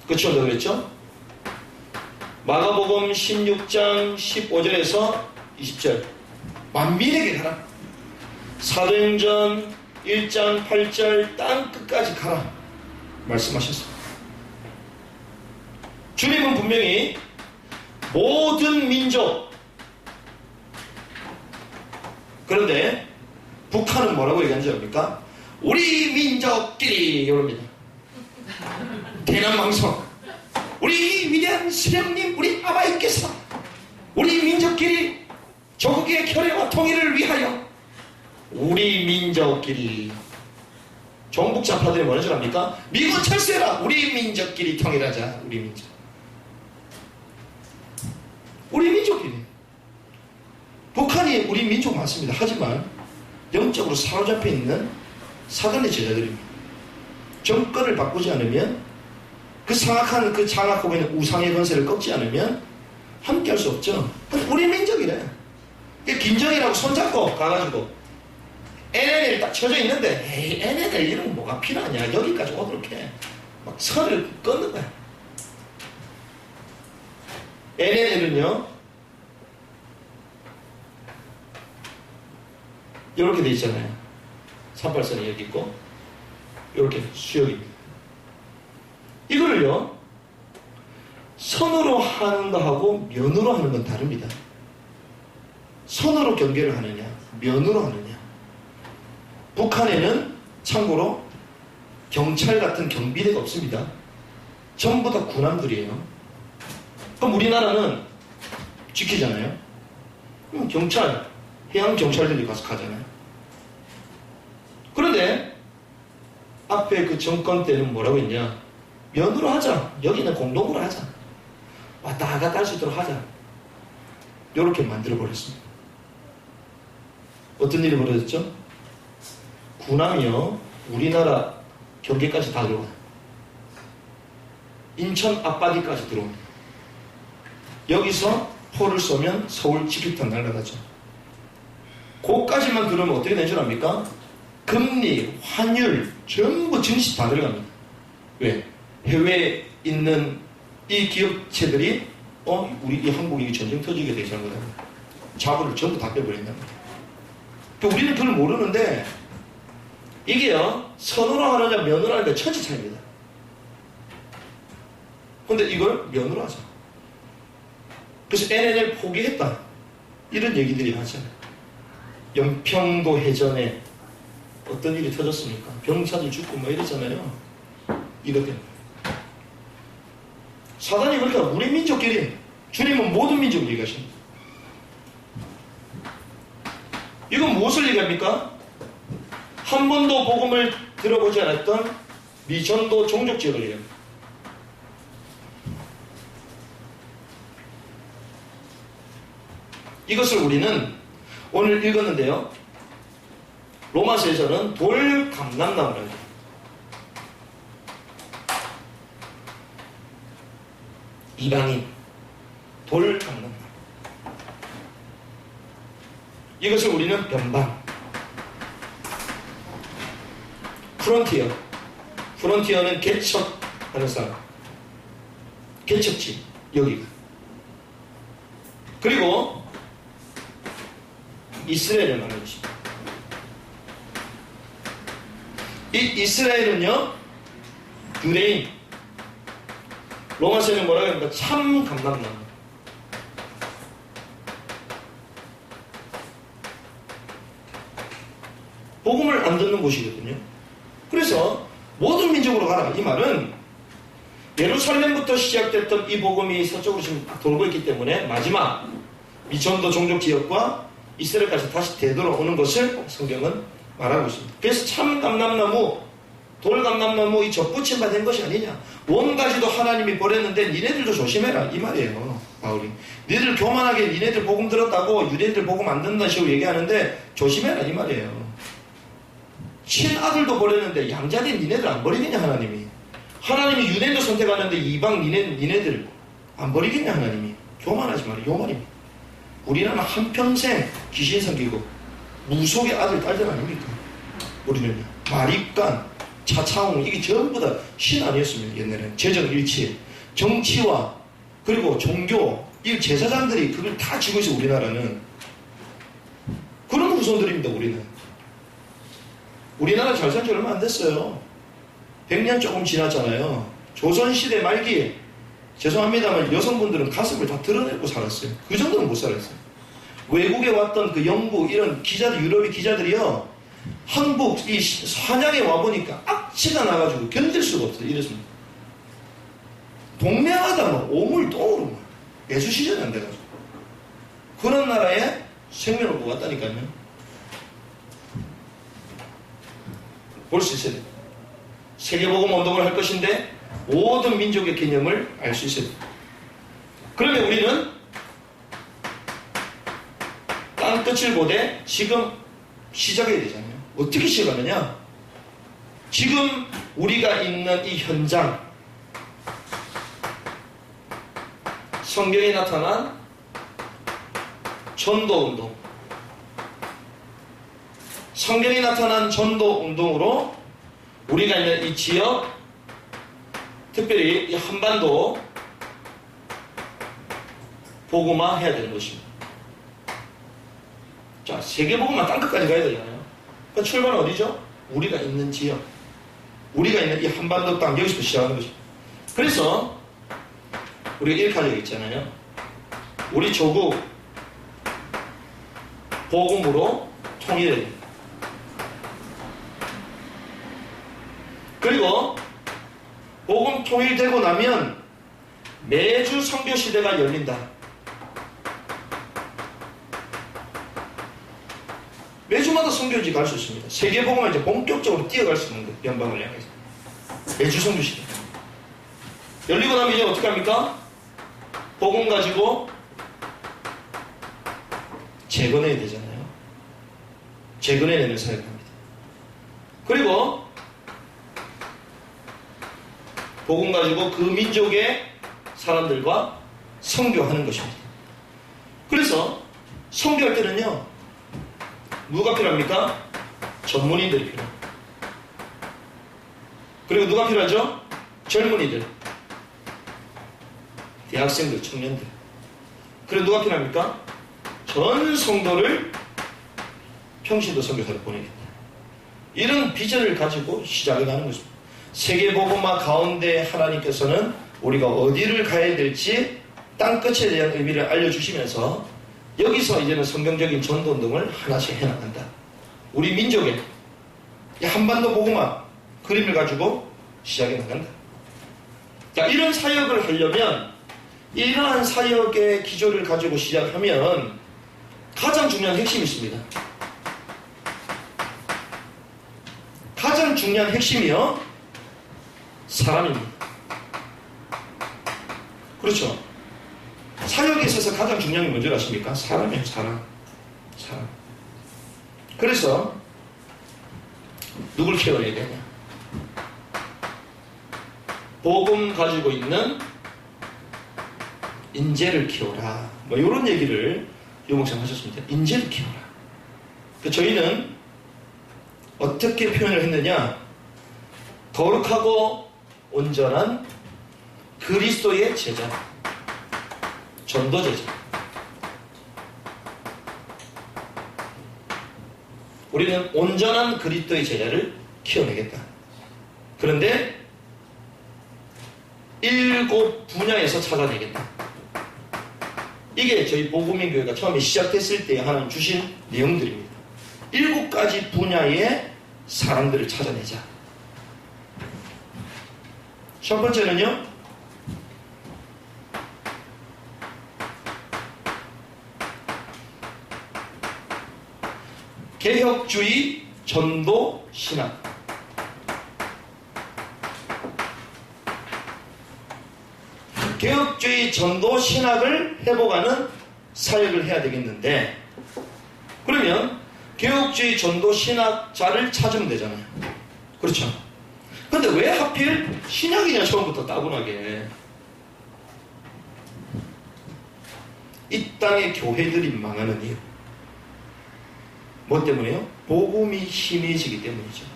그쵸? 그랬죠? 마가복음 16장 15절에서 20절 만민에게 가라. 사도행전 1장 8절 땅 끝까지 가라 말씀하셨습니다. 주님은 분명히 모든 민족, 그런데 북한은 뭐라고 얘기하는지 압니까? 우리 민족끼리 이럽니다. 대남방송 우리 위대한 수령님 우리 아바이께서 우리 민족끼리 조국의 결의와 통일을 위하여 우리 민족끼리. 종북 좌파들이 뭐라는 줄 압니까? 미군 철수해라. 우리 민족끼리 통일하자. 우리 민족. 우리 민족끼리. 북한이 우리 민족 맞습니다. 하지만 영적으로 사로잡혀 있는 사단의 제자들입니다. 정권을 바꾸지 않으면 그 상악한 그 장악하고 있는 우상의 건세를 꺾지 않으면 함께 할 수 없죠. 우리 민족이래. 김정일하고 손잡고 가가지고 NNL 딱 쳐져 있는데 에이 NNL 이런 거 뭐가 필요하냐. 여기까지 오도록 해. 막 선을 끊는 거야. NNL은요 이렇게 돼 있잖아요. 38선이 여기 있고 이렇게 수역입니다. 이거를요 선으로 하는 거하고 면으로 하는 건 다릅니다. 선으로 경계를 하느냐 면으로 하느냐. 북한에는 참고로 경찰 같은 경비대가 없습니다. 전부 다 군함들이에요. 그럼 우리나라는 지키잖아요. 그럼 경찰, 해양 경찰들이 가서 가잖아요. 그런데 앞에 그 정권 때는 뭐라고 했냐? 면으로 하자. 여기는 공동으로 하자. 왔다 갔다 할 수 있도록 하자. 이렇게 만들어 버렸습니다. 어떤 일이 벌어졌죠? 군함이요 우리나라 경계까지 다 들어와요. 인천 앞바디까지 들어옵니다. 여기서 포를 쏘면 서울 지키탄 날아가죠. 거기까지만 들어오면 어떻게 된 줄 압니까? 금리, 환율 전부 증시 다 들어갑니다. 왜? 해외에 있는 이 기업체들이 우리 이 한국이 전쟁 터지게 되지 않거든. 자본을 전부 다 빼버린단 말이에요. 그러니까 우리는 그걸 모르는데 이게요 선으로 하느냐 면으로 하느냐 천지 차이입니다. 근데 이걸 면으로 하자. 그래서 NNL 포기했다 이런 얘기들이 하잖아요. 연평도 해전에 어떤 일이 터졌습니까? 병사들 죽고 뭐 이랬잖아요. 이것 때문에 사단이 그러니까 우리 민족끼리, 주님은 모든 민족을 얘기하십니다. 이건 무엇을 얘기합니까? 한 번도 복음을 들어보지 않았던 미전도 종족 지역을 얘기합니다. 이것을 우리는 오늘 읽었는데요. 로마서에서는 돌감람나무라고 해요. 이방인 돌감람나무. 이것을 우리는 변방, 프론티어. 프론티어는 개척하는 사람. 개척지 여기가. 그리고 이스라엘을 말하는 것입니다. 이 이스라엘은요, 유대인, 로마서에는 뭐라고 합니까? 참 감람나무. 복음을 안 듣는 곳이거든요. 그래서 모든 민족으로 가라. 이 말은 예루살렘부터 시작됐던 이 복음이 서쪽으로 지금 돌고 있기 때문에 마지막 이 전도 종족 지역과 이스라엘까지 다시 되돌아오는 것을 성경은 말하고 있습니다. 그래서 참 감람나무, 돌감람나무 이 접붙임 받은 것이 아니냐. 원가지도 하나님이 버렸는데 니네들도 조심해라 이 말이에요. 바울이 니네들 교만하게 니네들 복음 들었다고 유대인들 복음 안 듣는다는 식으로 얘기하는데 조심해라 이 말이에요. 친아들도 버렸는데 양자된 니네들 안 버리겠냐 하나님이. 하나님이 유대인도 선택하는데 이방 니네들 안 버리겠냐 하나님이. 교만하지 마라 요 말입니다. 우리나라 한평생 귀신 섬기고 무속의 아들 딸들 아닙니까? 우리는 마립간 차차홍 이게 전부 다 신 아니었습니다. 옛날에는 재정일치 정치와 그리고 종교 이 제사장들이 그걸 다 쥐고 있어. 우리나라는 그런 후손들입니다. 우리나라 잘 산 지 얼마 안 됐어요. 100년 조금 지났잖아요. 조선시대 말기에 죄송합니다만 여성분들은 가슴을 다 드러내고 살았어요. 그 정도는 못 살았어요. 외국에 왔던 그 영국 이런 기자들, 유럽의 기자들이요, 한국 이 한양에 와보니까 악취가 나가지고 견딜 수가 없어요. 이랬습니다. 동명하다 뭐 오물똥으로 뭐 매수시전이 안 돼가지고 그런 나라에 생명을 뽑았다니까요. 볼 수 있어야 돼요. 세계복음 운동을 할 것인데 모든 민족의 개념을 알 수 있어야 돼요. 그러면 우리는 땅끝을 보되 지금 시작해야 되잖아요. 어떻게 시작하느냐? 지금 우리가 있는 이 현장, 성경에 나타난 전도운동, 성경에 나타난 전도운동으로 우리가 있는 이 지역, 특별히 이 한반도 복음화 해야 되는 것입니다. 자, 세계복음화 땅끝까지 가야 되잖아요. 그러니까 출발은 어디죠? 우리가 있는 지역, 우리가 있는 이 한반도 땅, 여기서부터 시작하는 것입니다. 그래서 우리가 이렇게 하려고 있잖아요. 우리 조국 복음으로 통일해야 됩니다. 그리고 복음 통일되고 나면 매주 선교 시대가 열린다. 매주마다 선교지 갈 수 있습니다. 세계복음을 이제 본격적으로 뛰어갈 수 있는 거예요. 연방을 향해서. 매주 선교 시대. 열리고 나면 이제 어떻게 합니까? 복음 가지고 재건해야 되잖아요. 재건해내는 사역을 합니다. 그리고 복음 가지고 그 민족의 사람들과 선교하는 것입니다. 그래서 선교할 때는요, 누가 필요합니까? 전문인들이 필요합니다. 그리고 누가 필요하죠? 젊은이들, 대학생들, 청년들. 그리고 누가 필요합니까? 전 성도를 평신도 선교사로 보내겠다. 이런 비전을 가지고 시작해 가는 것입니다. 세계복음화 가운데 하나님께서는 우리가 어디를 가야 될지 땅끝에 대한 의미를 알려주시면서 여기서 이제는 성경적인 전도운동을 하나씩 해나간다. 우리 민족의 한반도 복음화 그림을 가지고 시작해 나간다. 자, 이런 사역을 하려면 이러한 사역의 기조를 가지고 시작하면 가장 중요한 핵심이 있습니다. 가장 중요한 핵심이요, 사람입니다. 그렇죠. 사역에 있어서 가장 중요한 게 뭔지 아십니까? 사람이에요. 사람. 그래서 누굴 키워야 되냐? 복음 가지고 있는 인재를 키워라. 뭐 이런 얘기를 요 목사님 하셨습니다. 인재를 키워라. 저희는 어떻게 표현을 했느냐? 거룩하고 온전한 그리스도의 제자, 전도 제자. 우리는 온전한 그리스도의 제자를 키워내겠다. 그런데 7 분야에서 찾아내겠다. 이게 저희 복음인 교회가 처음에 시작했을 때 하나님 주신 내용들입니다. 7가지 분야의 사람들을 찾아내자. 첫 번째는요, 개혁주의 전도 신학. 개혁주의 전도 신학을 회복하는 사역을 해야 되겠는데, 그러면 개혁주의 전도 신학자를 찾으면 되잖아요. 그렇죠? 근데 왜 하필 신약이냐, 처음부터 따분하게. 이 땅의 교회들이 망하는 이유. 뭐 때문에요? 복음이 심해지기 때문이죠.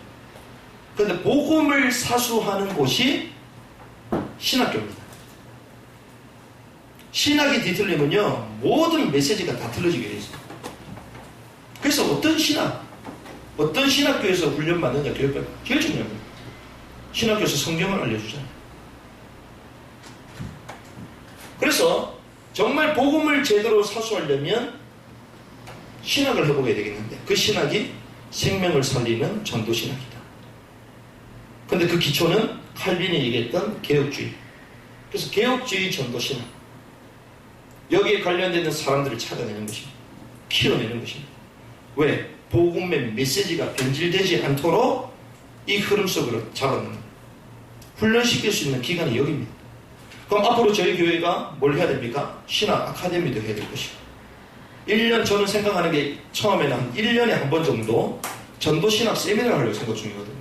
그런데 복음을 사수하는 곳이 신학교입니다. 신학이 뒤틀리면요, 모든 메시지가 다 틀어지게 돼 있어요. 그래서 어떤 신학교에서 훈련받느냐, 교육받느냐, 제일 중요합니다. 신학교에서 성경을 알려주잖아요. 그래서 정말 복음을 제대로 사수하려면 신학을 해보게 되겠는데, 그 신학이 생명을 살리는 전도신학이다. 그런데 그 기초는 칼빈이 얘기했던 개혁주의. 그래서 개혁주의 전도신학, 여기에 관련되는 사람들을 찾아내는 것입니다. 키워내는 것입니다. 왜? 복음의 메시지가 변질되지 않도록 이 흐름 속으로 잡아넣는, 훈련시킬 수 있는 기간이 여기입니다. 그럼 앞으로 저희 교회가 뭘 해야 됩니까? 신학 아카데미도 해야 될 것이고, 1년, 저는 생각하는 게 처음에는 한 1년에 한 번 정도 전도신학 세미나를 하려고 생각 중이거든요.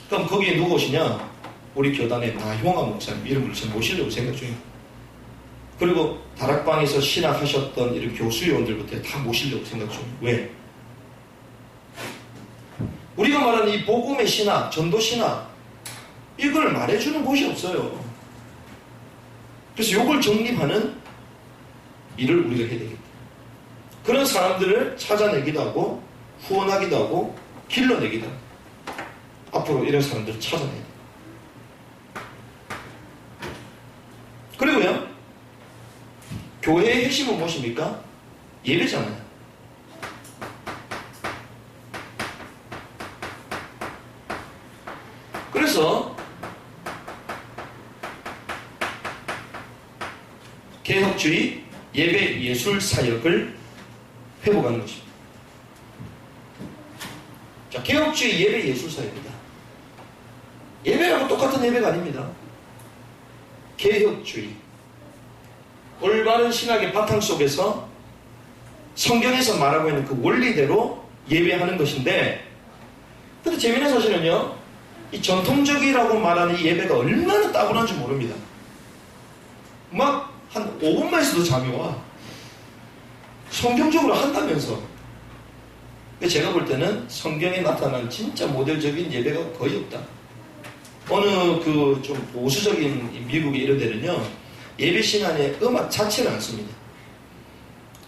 그럼 거기에 누구 오시냐? 우리 교단의 나형아 목사님 이름을 좀 모시려고 생각 중이에요. 그리고 다락방에서 신학하셨던 이런 교수요원들부터 다 모시려고 생각 중이에요. 왜? 우리가 말하는 이 복음의 신학, 전도신학, 이걸 말해주는 곳이 없어요. 그래서 이걸 정립하는 일을 우리가 해야 되겠다. 그런 사람들을 찾아내기도 하고, 후원하기도 하고, 길러내기도 하고, 앞으로 이런 사람들을 찾아내야 돼요. 그리고요, 교회의 핵심은 무엇입니까? 예배잖아요. 그래서 개혁주의 예배 예술 사역을 회복하는 것입니다. 자, 개혁주의 예배 예술 사역입니다. 예배라고 똑같은 예배가 아닙니다. 개혁주의, 올바른 신학의 바탕 속에서 성경에서 말하고 있는 그 원리대로 예배하는 것인데, 근데 재미난 사실은요, 이 전통적이라고 말하는 이 예배가 얼마나 따분한지 모릅니다. 막 한 5분만 있어도 잠이 와. 성경적으로 한다면서. 제가 볼 때는 성경에 나타난 진짜 모델적인 예배가 거의 없다. 어느 그 좀 보수적인 미국의 이런 데는요, 예배 시간에 음악 자체를 안 씁니다.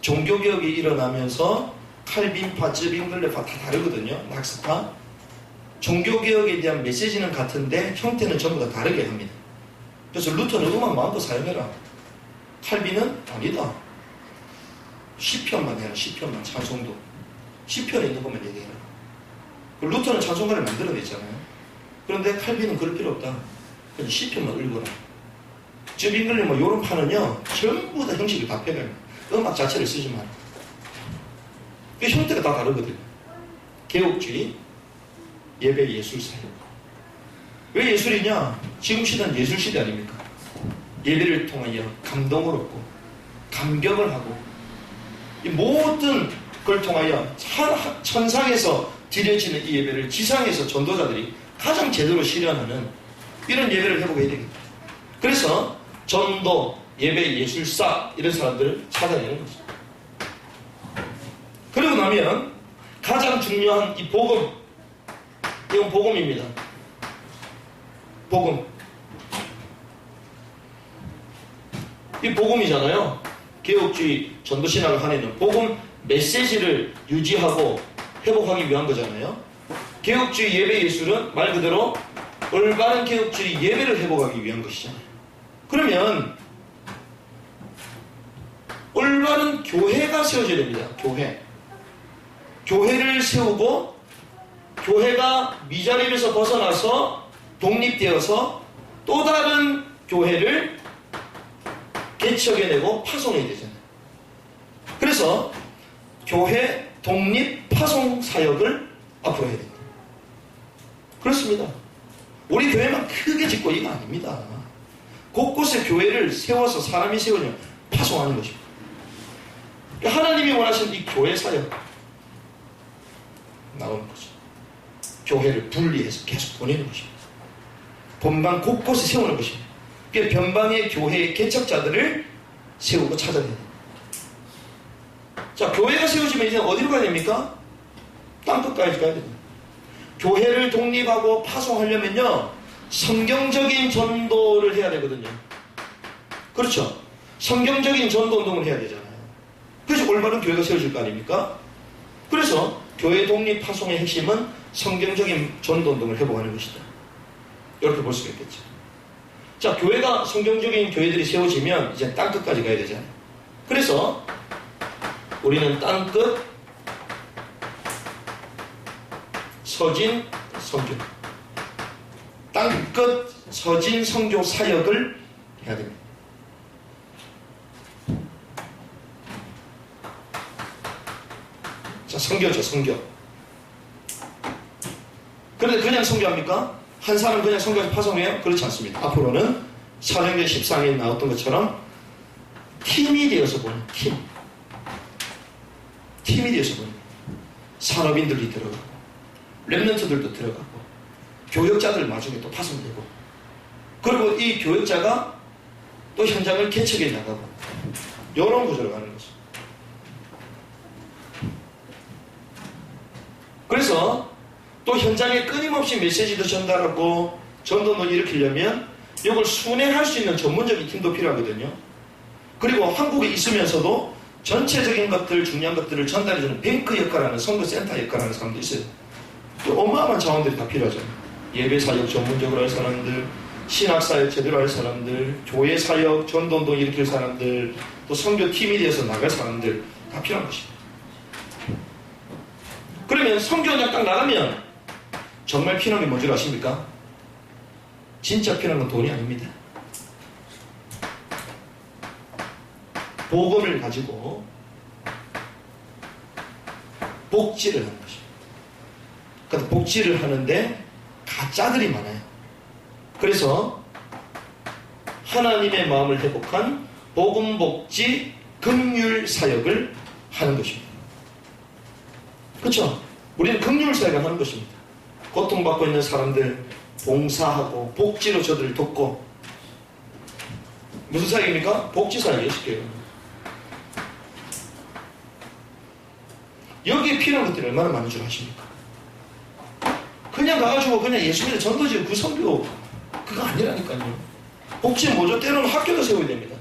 종교개혁이 일어나면서 칼빈파, 쯔빙글레파 다 다르거든요. 막스파. 종교개혁에 대한 메시지는 같은데 형태는 전부 다 다르게 합니다. 그래서 루터는 음악 마음껏 사용해라. 칼빈은 아니다. 시편만 해라. 시편만, 찬송도. 시편에 있는 것만 얘기해라. 루터는 찬송가를 만들어냈잖아요. 그런데 칼빈은 그럴 필요 없다. 그냥 시편만 읽어라. 쯔빙글레 뭐 요런 파는요, 전부 다 형식을 다 빼가요. 음악 자체를 쓰지 마라. 그 형태가 다 다르거든요. 개혁주의, 예배 예술 사역. 왜 예술이냐? 지금 시대는 예술 시대 아닙니까? 예배를 통하여 감동을 얻고, 감격을 하고, 이 모든 걸 통하여 천상에서 드려지는 이 예배를 지상에서 전도자들이 가장 제대로 실현하는 이런 예배를 회복해야 되겠다. 그래서 전도, 예배 예술사 이런 사람들을 찾아내는 거죠. 그러고 나면 가장 중요한 이 복음, 이건 복음입니다. 복음. 이 복음이잖아요. 개혁주의 전도신학을 하는 복음 메시지를 유지하고 회복하기 위한 거잖아요. 개혁주의 예배 예술은 말 그대로 올바른 개혁주의 예배를 회복하기 위한 것이잖아요. 그러면 올바른 교회가 세워져야 됩니다. 교회를 세우고 교회가 미자립에서 벗어나서 독립되어서 또 다른 교회를 개척해내고 파송해야 되잖아요. 그래서 교회 독립 파송 사역을 앞으로 해야 됩니다. 그렇습니다. 우리 교회만 크게 짓고 이거 아닙니다. 곳곳에 교회를 세워서 사람이 세우면 파송하는 것입니다. 하나님이 원하시는 이 교회 사역 나오는 거죠. 교회를 분리해서 계속 보내는 것입니다. 본방 곳곳에 세우는 것입니다. 변방의 교회의 개척자들을 세우고 찾아야 됩니다. 자, 교회가 세워지면 이제 어디로 가야 됩니까? 땅끝까지 가야 됩니다. 교회를 독립하고 파송하려면요, 성경적인 전도를 해야 되거든요. 그렇죠? 성경적인 전도 운동을 해야 되잖아요. 그래서 올바른 교회가 세워질 거 아닙니까? 그래서 교회 독립 파송의 핵심은 성경적인 전도 운동을 회복하는 것이다. 이렇게 볼 수가 있겠죠. 자, 교회가 성경적인 교회들이 세워지면 이제 땅끝까지 가야 되잖아요. 그래서 우리는 땅끝, 서진, 성교. 땅끝, 서진, 성교 사역을 해야 됩니다. 자, 선교죠, 선교. 그런데 그냥 선교합니까? 한 사람 그냥 선교해서 파송해요? 그렇지 않습니다. 앞으로는 사도행전 14장에 나왔던 것처럼 팀이 되어서 보는, 팀이 되어서 보는. 산업인들이 들어가고, 랩런트들도 들어가고, 교역자들 나중에 또 파송되고, 그리고 이 교역자가 또 현장을 개척해 나가고, 이런 구조로 가는 거죠. 그래서 또 현장에 끊임없이 메시지도 전달하고 전도도 일으키려면 이걸 순회할 수 있는 전문적인 팀도 필요하거든요. 그리고 한국에 있으면서도 전체적인 것들, 중요한 것들을 전달해주는 뱅크 역할하는, 선교센터 역할하는 사람도 있어요. 또 어마어마한 자원들이 다 필요하죠. 예배사역 전문적으로 할 사람들, 신학사역 제대로 할 사람들, 교회사역, 전도운동 일으킬 사람들, 또 선교팀이 되어서 나갈 사람들 다 필요한 것입니다. 그러면 선교장 딱 나가면 정말 필요한 게 뭔지 아십니까? 진짜 필요한 건 돈이 아닙니다. 복음을 가지고 복지를 하는 것입니다. 그래서 복지를 하는데 가짜들이 많아요. 그래서 하나님의 마음을 회복한 복음복지 긍휼 사역을 하는 것입니다. 그렇죠? 우리는 긍휼 사역을 하는 것입니다. 고통받고 있는 사람들 봉사하고 복지로 저들을 돕고. 무슨 사역입니까? 복지 사역이에요, 쉽게. 여기에 필요한 것들이 얼마나 많은 줄 아십니까? 그냥 가가지고 그냥 예수님의 전도지고 그 선교 그거 아니라니까요. 복지는 뭐죠? 때로는 학교도 세워야 됩니다.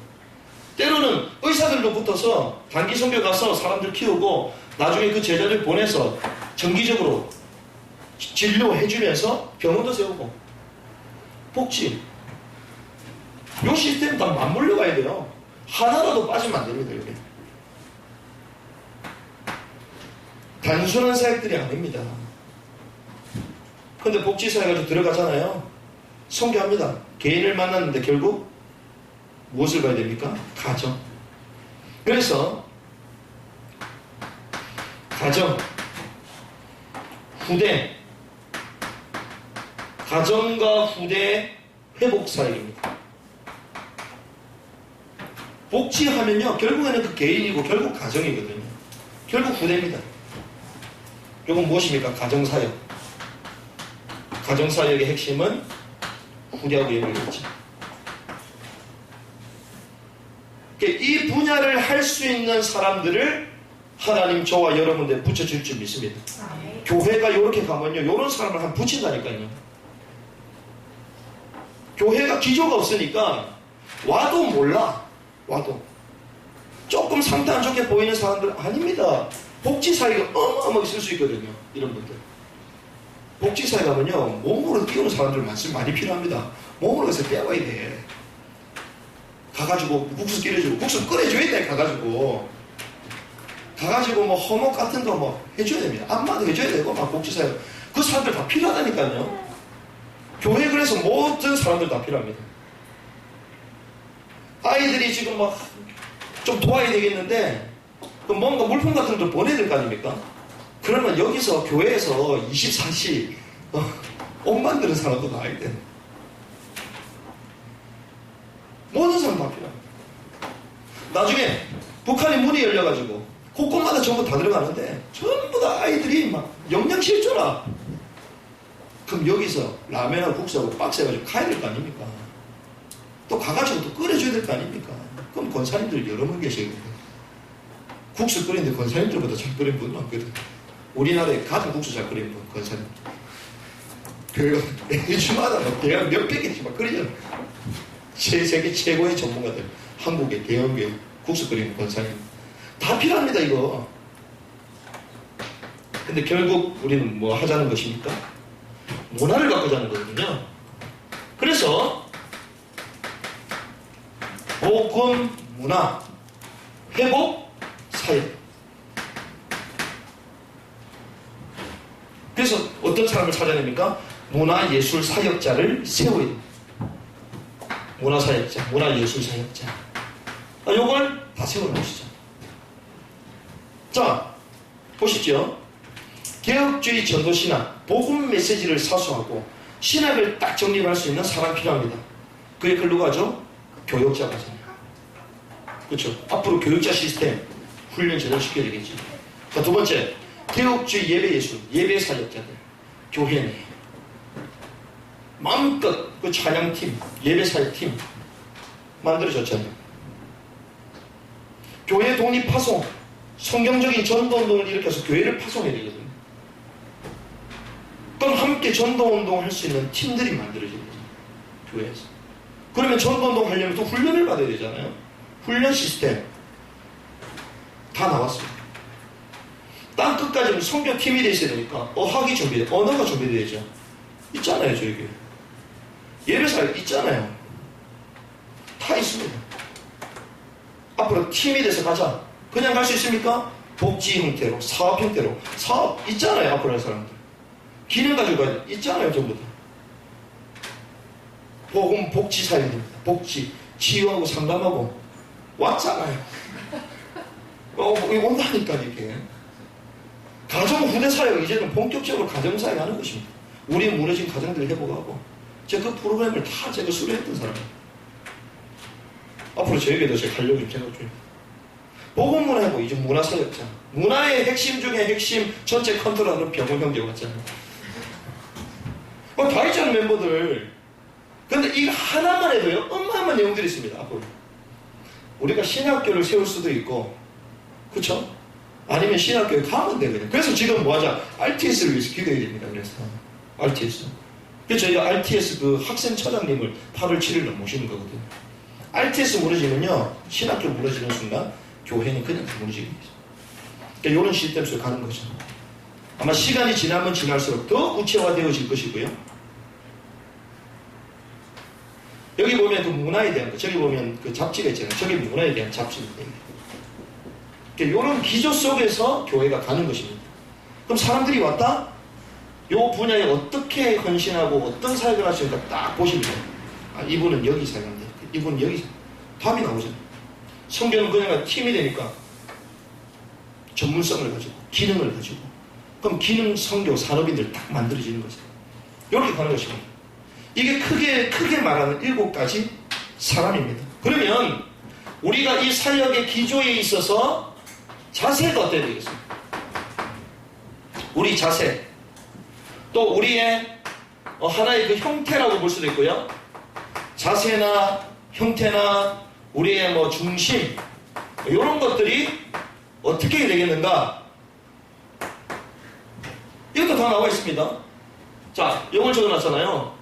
때로는 의사들도 붙어서 단기 선교 가서 사람들 키우고 나중에 그 제자들 보내서 정기적으로 진료해주면서 병원도 세우고. 복지. 요 시스템 다 맞물려 가야 돼요. 하나라도 빠지면 안 됩니다, 여기. 단순한 사역들이 아닙니다. 근데 복지사에 가지고 들어가잖아요. 선교합니다. 개인을 만났는데 결국 무엇을 봐야 됩니까? 가정. 그래서 가정, 후대, 가정과 후대 회복 사역입니다. 복지하면요, 결국에는 그 개인이고 결국 가정이거든요. 결국 후대입니다. 이건 무엇입니까? 가정사역. 가정사역의 핵심은 후대하고 연결되죠. 이 분야를 할 수 있는 사람들을 하나님 저와 여러분들 붙여줄 줄 믿습니다. 교회가 이렇게 가면요, 이런 사람을 한 붙인다니까요. 교회가 기조가 없으니까 와도 몰라. 와도 조금 상태 안 좋게 보이는 사람들은 아닙니다. 복지사회가 어마어마하게 쓸 수 있거든요. 이런 분들. 복지사회 가면요, 몸으로 뛰어오는 사람들 많이 필요합니다. 몸으로 가서 배워야 돼. 가가지고 국수 끓여주고, 국수 끓여줘야 돼, 가가지고 뭐 허목 같은 거 뭐 해줘야 됩니다. 안마도 해줘야 되고, 막 복지사회. 그 사람들 다 필요하다니까요. 교회 그래서 모든 사람들 다 필요합니다. 아이들이 지금 막 좀 도와야 되겠는데, 뭔가 물품 같은 걸 보내야 될 거 아닙니까? 그러면 여기서 교회에서 24시 옷 만드는 사람도 나와야 돼. 모든 사람 다 필요합니다. 나중에 북한이 문이 열려가지고 곳곳마다 전부 다 들어가는데 전부 다 아이들이 막 영양실조라. 그럼 여기서 라면하고 국수하고 박스 해가지고 가야 될 거 아닙니까? 또 가가지고 또 끓여줘야 될 거 아닙니까? 그럼 권사님들 여러 분 계시거든요. 국수 끓이는데 권사님들보다 잘 끓이는 분 많거든. 우리나라에 가장 국수 잘 끓이는 분 권사님. 교회가 매주마다 대학 몇백 개씩 막 끓이잖아. 세계 최고의 전문가들, 한국의 대형교회 국수 끓이는 권사님 다 필요합니다. 이거. 근데 결국 우리는 뭐 하자는 것입니까? 문화를 바꾸자는 거거든요. 그래서 복음, 문화, 회복, 사역. 그래서 어떤 사람을 찾아냅니까? 문화예술 사역자를 세워야 됩니다. 문화사역자, 문화예술 사역자. 요걸 다 세워놓으시죠. 자, 보시죠. 개혁주의 전도신학, 복음 메시지를 사수하고 신학을 딱 정립할 수 있는 사람 필요합니다. 그게 그 누가죠? 교육자가잖아요. 그렇죠? 앞으로 교육자 시스템 훈련 제대로 시켜야 되겠죠. 자, 두 번째, 개혁주의 예배예술, 예배사역자들, 교회 내 마음껏 그 찬양팀, 예배사역팀 만들어졌잖아요. 교회 독립 파송, 성경적인 전도운동을 일으켜서 교회를 파송해야 되거든요. 그럼 함께 전도운동을 할 수 있는 팀들이 만들어져야 돼요. 교회에서. 그러면 전도운동 하려면 또 훈련을 받아야 되잖아요. 훈련 시스템 다 나왔어요. 땅 끝까지 성교팀이 돼 있어야 되니까 어학이 준비돼, 언어가 준비되죠. 있잖아요, 저희 교회. 예배사역 있잖아요. 다 있습니다. 앞으로 팀이 돼서 가자. 그냥 갈 수 있습니까? 복지 형태로, 사업 형태로. 사업 있잖아요, 앞으로 할 사람들. 기능 가지고 가야 있잖아요, 전부 다. 복음, 복지 사역입니다. 복지, 치유하고 상담하고 왔잖아요. 온다니까, 이게. 가정 후대 사역, 이제는 본격적으로 가정 사역 하는 것입니다. 우리 무너진 가정들 회복하고. 제가 그 프로그램을 다 제가 수료했던 사람이에요. 앞으로 저에게도 제가 하려고 생각 중입니다. 복음 문화고 이제 문화 사역자. 문화의 핵심 중에 핵심 전체 컨트롤하는 병원 형제 왔잖아요. 다 있잖아요, 멤버들. 근데 이거 하나만 해도요, 어마어마한 내용들이 있습니다, 앞으로. 우리가 신학교를 세울 수도 있고, 그쵸? 아니면 신학교에 가면 되거든요. 그래서 지금 뭐 하자? RTS를 위해서 기도해야 됩니다, 그래서. RTS. 그래서 저희가 RTS 그 학생 처장님을 8월 7일 날 모시는 거거든요. RTS 무너지면요, 신학교 무너지는 순간, 교회는 그냥 무너지게 돼요. 그러니까 이런 시스템 속에 가는 거죠. 아마 시간이 지나면 지날수록 더 구체화되어질 것이고요. 여기 보면 그 문화에 대한 거, 저기 보면 그 잡지가 있잖아요. 저기 문화에 대한 잡지입니다. 그러니까 이런 기조 속에서 교회가 가는 것입니다. 그럼 사람들이 왔다? 이 분야에 어떻게 헌신하고 어떤 사역을 할 수 있는가 딱 보시면 돼요. 아, 이분은 여기 사역한다. 이분은 여기 사역. 답이 나오잖아요. 성경은 그냥 팀이 되니까 전문성을 가지고 기능을 가지고 그럼 기능 선교 산업인들 딱 만들어지는 거죠. 이렇게 가는 것입니다. 이게 크게 말하는 7가지 사람입니다. 그러면 우리가 이 사역의 기조에 있어서 자세가 어때야 되겠습니까? 우리 자세, 또 우리의 하나의 그 형태라고 볼 수도 있고요. 자세나 형태나 우리의 뭐 중심, 이런 것들이 어떻게 해야 되겠는가? 이것도 다 나와 있습니다. 자, 이걸 적어놨잖아요.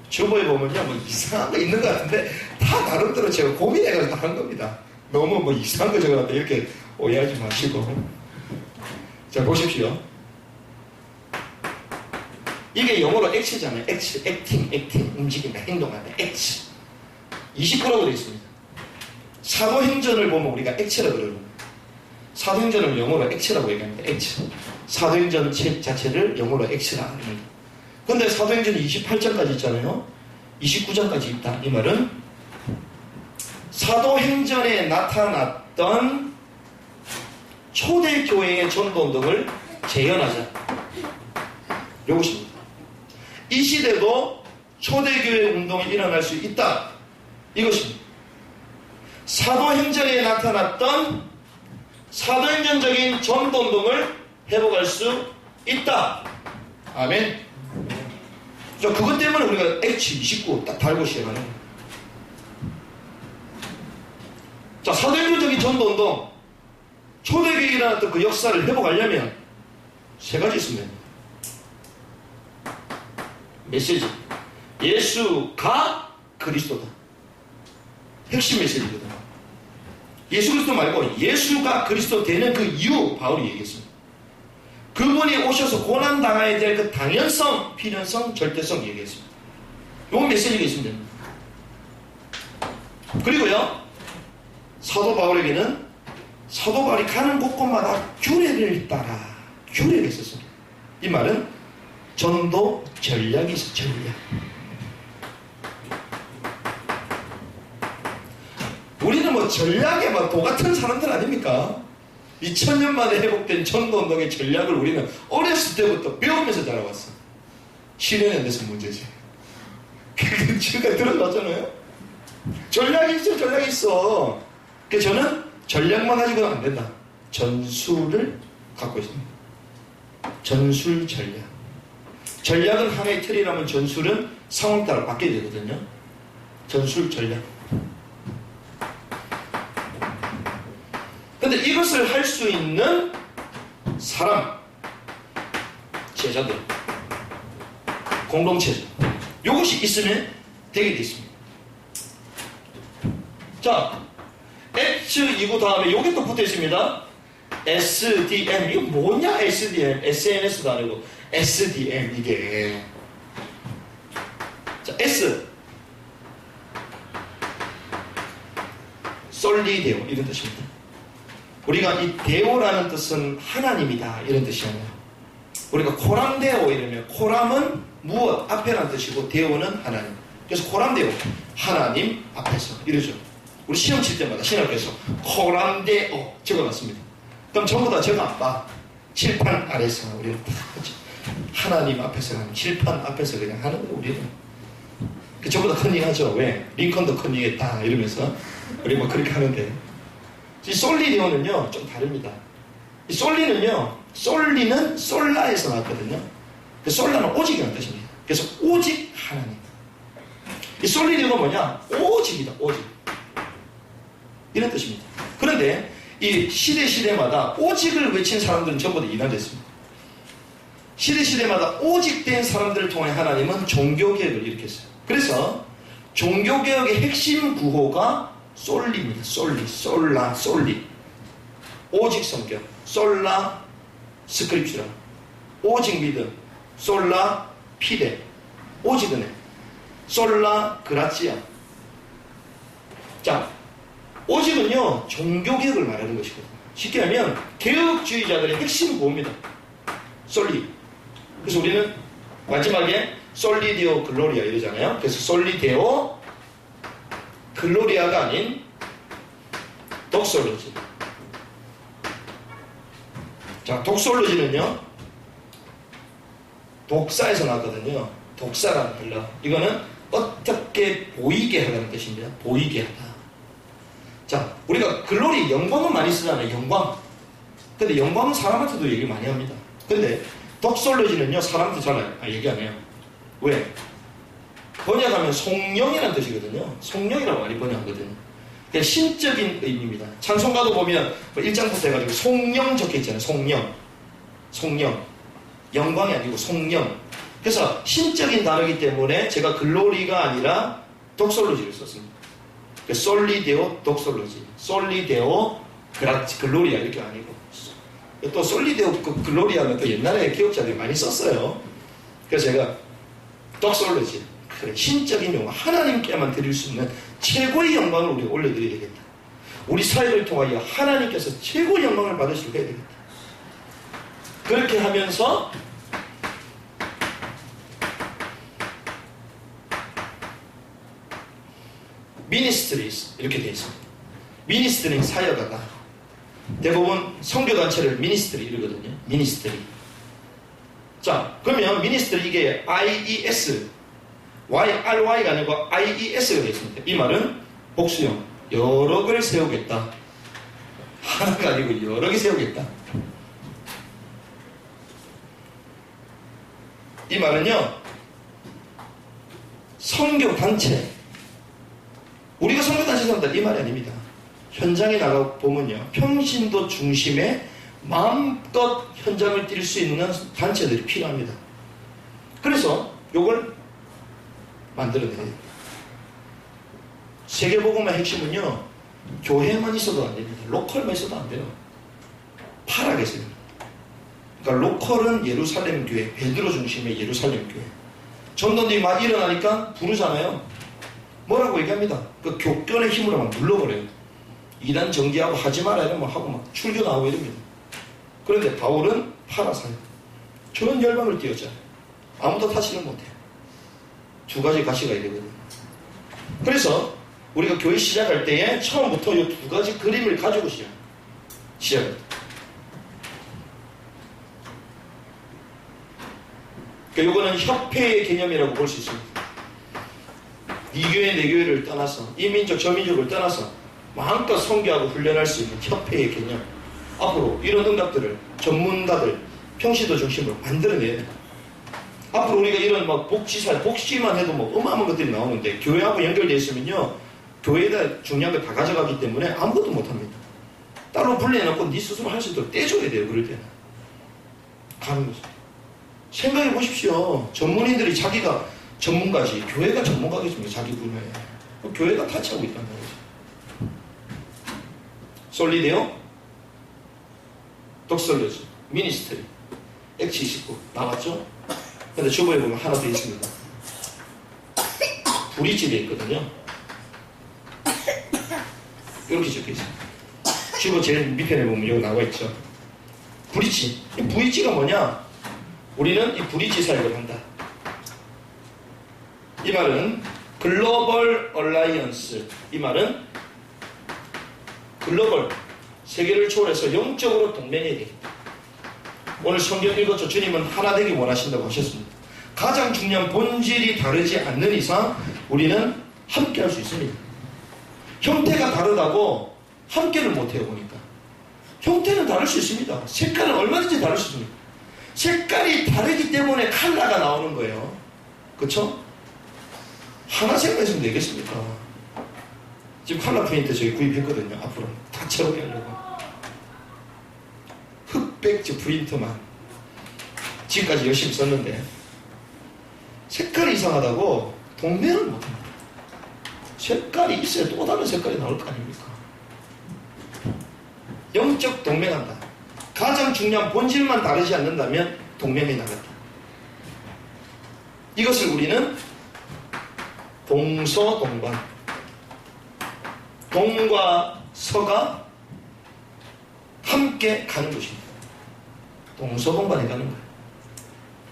주보에 보면요, 뭐 이상한 거 있는 것 같은데 다 나름대로 제가 고민해가지고 다 한 겁니다. 너무 뭐 이상한 거 적어놨다 이렇게 오해하지 마시고. 자, 보십시오. 이게 영어로 액트잖아요. 액팅, 움직인다, 행동한다, 액트. 29라고 되어 있습니다. 사도행전을 보면 우리가 액트라고 그러는 거예요. 사도행전을 영어로 액트라고 얘기합니다. 액트. 사도행전 책 자체를 영어로 액트라고 합니다. 근데 사도행전이 28장까지 있잖아요. 29장까지 있다. 이 말은 사도행전에 나타났던 초대교회의 전도운동을 재현하자. 요것입니다. 이 시대도 초대교회 운동이 일어날 수 있다. 이것입니다. 사도행전에 나타났던 사도행전적인 전도운동을 회복할 수 있다. 아멘. 자, 그것 때문에 우리가 H29 딱 달고 시작하는 거예요. 자, 사도행전적인 전도운동, 초대교회에 일어났던 그 역사를 회복하려면 세 가지 있습니다. 메시지. 예수가 그리스도다. 핵심 메시지거든. 예수 그리스도 말고 예수가 그리스도 되는 그 이유 바울이 얘기했습니다. 그분이 오셔서 고난당해야 될 그 당연성, 필연성, 절대성 얘기했습니다. 요 메시지가 있습니다. 그리고요, 사도 바울에게는 사도 바울이 가는 곳곳마다 규례를 따라 규례가 있었습니다. 이 말은 전도 전략이 있어. 전략. 우리는 뭐 전략에 뭐 도 같은 사람들 아닙니까? 2000년 만에 회복된 전도운동의 전략을 우리는 어렸을 때부터 배우면서 자라왔어. 실현이 안 돼서 문제지. 그게 지금까지 들어봤잖아요. 전략이 있어, 전략이 있어. 그래서 저는 전략만 가지고는 안 된다. 전술을 갖고 있습니다. 전술 전략. 전략은 하나의 틀이라면 전술은 상황 따라 바뀌어야 되거든요. 전술 전략. 근데 이것을 할 수 있는 사람, 제자들, 공동체죠. 이것이 있으면 되게 돼 있습니다. 자, H29 다음에 요게 또 붙어 있습니다. SDM. 이거 뭐냐, SDM? SNS도 아니고 SDM, 이게. 자, S. 솔리데오, 이런 뜻입니다. 우리가 이 데오라는 뜻은 하나님이다, 이런 뜻이잖아요. 우리가 코람데오 이러면 코람은 무엇, 앞에라는 뜻이고 데오는 하나님. 그래서 코람데오, 하나님 앞에서 이러죠. 우리 시험 칠 때마다 신학교에서 코람데오 적어놨습니다. 그럼 전부 다 적어 안 봐. 칠판 아래서 우리는 하나님 앞에서 하는, 칠판 앞에서 그냥 하는 거예요. 우리는 전부 다 컨닝하죠. 왜? 링컨도 컨닝했다 이러면서 우리 뭐 그렇게 하는데, 이 솔리데오는요 좀 다릅니다. 이 솔리는요, 솔리는 솔라에서 나왔거든요. 솔라는 오직이라는 뜻입니다. 그래서 오직 하나님. 이 솔리데오가 뭐냐? 오직이다, 오직. 이런 뜻입니다. 그런데 이 시대마다 오직을 외친 사람들은 전부 다 이단됐습니다. 시대마다 오직된 사람들을 통해 하나님은 종교개혁을 일으켰어요. 그래서 종교개혁의 핵심 구호가 솔리입니다. 솔리. 오직 성경. 솔라 스크립츄라. 오직 믿음. 솔라 피데. 오직 은혜. 솔라 그라치아. 자, 오직은요 종교개혁을 말하는 것이거든요. 쉽게 하면 개혁주의자들의 핵심 구호입니다. 솔리. 그래서 우리는 마지막에 솔리데오 글로리아 이러잖아요. 그래서 솔리데오 글로리아가 아닌 독솔로지. 자, 독솔로지는요 독사에서 나왔거든요. 독사라는 글러. 이거는 어떻게 보이게 하라는 뜻입니다. 보이게 하다. 자, 우리가 글로리, 영광은 많이 쓰잖아요. 영광. 근데 영광은 사람한테도 얘기 많이 합니다. 근데 독솔로지는요 사람도 잘 얘기 안 해요. 왜? 번역하면 송영이라는 뜻이거든요. 송영이라고 많이 번역하거든요. 그냥 신적인 의미입니다. 찬송가도 보면 1장부터 해가지고 송영 적혀있잖아요. 송영. 영광이 아니고 송영. 그래서 신적인 단어이기 때문에 제가 글로리가 아니라 독솔로지를 썼습니다. 솔리데오 독솔로지. 솔리데오 그라치, 글로리아 이렇게 아니고 또 솔리데오 글로리아는 또 옛날에 기억자들이 많이 썼어요. 그래서 제가 독솔로지, 그래, 신적인 용어, 하나님께만 드릴 수 있는 최고의 영광을 우리가 올려드려야 되겠다. 우리 사역을 통하여 하나님께서 최고의 영광을 받으시게 해야 되겠다. 그렇게 하면서 미니스트리스 이렇게 되어 있습니다. 미니스트리는 사역하다. 대부분 선교단체를 미니스트리 이러거든요. 미니스트리. 자, 그러면 미니스트리 이게 IES, YRY가 아니고 IES가 되어 있습니다. 이 말은 복수형, 여러 걸 세우겠다. 하나가 아니고 여러 개 세우겠다. 이 말은요, 선교단체, 우리가 선교단체 사람다 이 말이 아닙니다. 현장에 나가 보면요, 평신도 중심에 마음껏 현장을 뛸 수 있는 단체들이 필요합니다. 그래서 요걸 만들어내야 돼요. 세계복음의 핵심은요, 교회만 있어도 안 됩니다. 로컬만 있어도 안 돼요. 파락에서. 그러니까 로컬은 예루살렘 교회, 베드로 중심의 예루살렘 교회. 전도들이 막 일어나니까 부르잖아요. 뭐라고 얘기합니다. 그 교권의 힘으로 막 눌러버려요. 이단 정기하고 하지 마라 이러면 하고 막 출교 나오고 이럽니다. 그런데 바울은 파라사요. 저는 열방을 띄웠잖아요. 아무도 타치는 못해요. 두 가지 가시가 되거든요. 그래서 우리가 교회 시작할 때에 처음부터 이 두 가지 그림을 가지고 시작합니다. 그러니까 이거는 협회의 개념이라고 볼 수 있습니다. 이 교회 내 교회를 떠나서 이 민족 저 민족을 떠나서 마음껏 선교하고 훈련할 수 있는 협회의 개념. 앞으로 이런 응답들을 전문가들 평시도 중심으로 만들어내야 됩니다. 앞으로 우리가 이런 막 복지만 해도 뭐 어마어마한 것들이 나오는데 교회하고 연결되어 있으면요, 교회에다 중요한 걸 다 가져가기 때문에 아무것도 못합니다. 따로 분리해놓고 네 스스로 할 수 있도록 떼줘야 돼요. 그럴 때는 가는 거죠. 생각해 보십시오. 전문인들이 자기가 전문가지, 교회가 전문가겠습니까? 자기 분야에. 교회가 타치하고 있단 말이죠. 솔리데오, 독설로지, 미니스트리, 액치 29 나왔죠? 근데 주보에 보면 하나 더 있습니다. 브릿지 되어 있거든요. 이렇게 적혀 있어요. 주보 제일 밑편에 보면 여기 나와 있죠. 브릿지. 이 브릿지가 뭐냐? 우리는 이 브릿지 사역을 한다. 이 말은 글로벌 얼라이언스. 이 말은 글로벌, 세계를 초월해서 영적으로 동맹해야 되겠다. 오늘 성경 읽었죠. 주님은 하나 되기 원하신다고 하셨습니다. 가장 중요한 본질이 다르지 않는 이상 우리는 함께 할 수 있습니다. 형태가 다르다고 함께를 못해요. 보니까 형태는 다를 수 있습니다. 색깔은 얼마든지 다를 수 있습니다. 색깔이 다르기 때문에 컬러가 나오는 거예요. 그렇죠? 하나 색깔에서 내겠습니까? 지금 컬러 프린터 저기 구입했거든요. 앞으로 다 채우게 하려고. 흑백지 프린터만 지금까지 열심히 썼는데 색깔이 이상하다고 동맹을 못합니다. 색깔이 있어야 또 다른 색깔이 나올 거 아닙니까? 영적 동맹한다. 가장 중요한 본질만 다르지 않는다면 동맹이 나간다. 이것을 우리는 동서동반, 동과 서가 함께 가는 것입니다. 동서동반에 가는 거예요.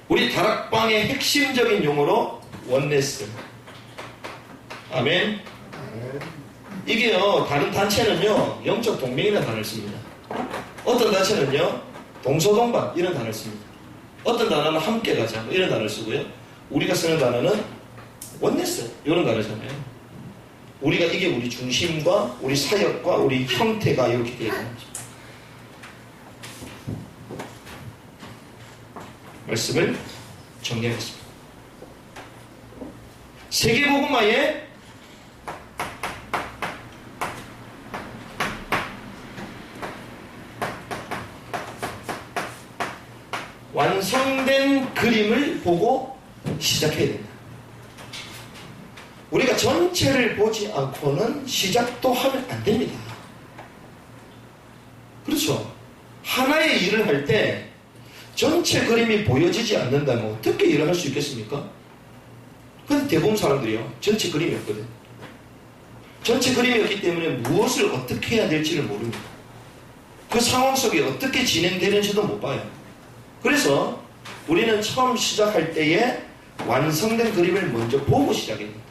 우리 다락방의 핵심적인 용어로 원네스. 아멘. 이게요, 다른 단체는요, 영적 동맹이라는 단어를 씁니다. 어떤 단체는요, 동서동반 이런 단어를 씁니다. 어떤 단어는 함께 가자 이런 단어를 쓰고요. 우리가 쓰는 단어는 원네스 이런 단어잖아요. 우리가 이게 우리 중심과 우리 사역과 우리 형태가 이렇게 되어 있는 거죠. 말씀을 정리하겠습니다. 세계복음화의 완성된 그림을 보고 시작해야 된다. 우리가 전체를 보지 않고는 시작도 하면 안 됩니다. 하나의 일을 할 때 전체 그림이 보여지지 않는다면 어떻게 일을 할 수 있겠습니까? 근데 대부분 사람들이요, 전체 그림이 없거든. 전체 그림이 없기 때문에 무엇을 어떻게 해야 될지를 모릅니다. 그 상황 속에 어떻게 진행되는지도 못 봐요. 그래서 우리는 처음 시작할 때에 완성된 그림을 먼저 보고 시작해야 됩니다.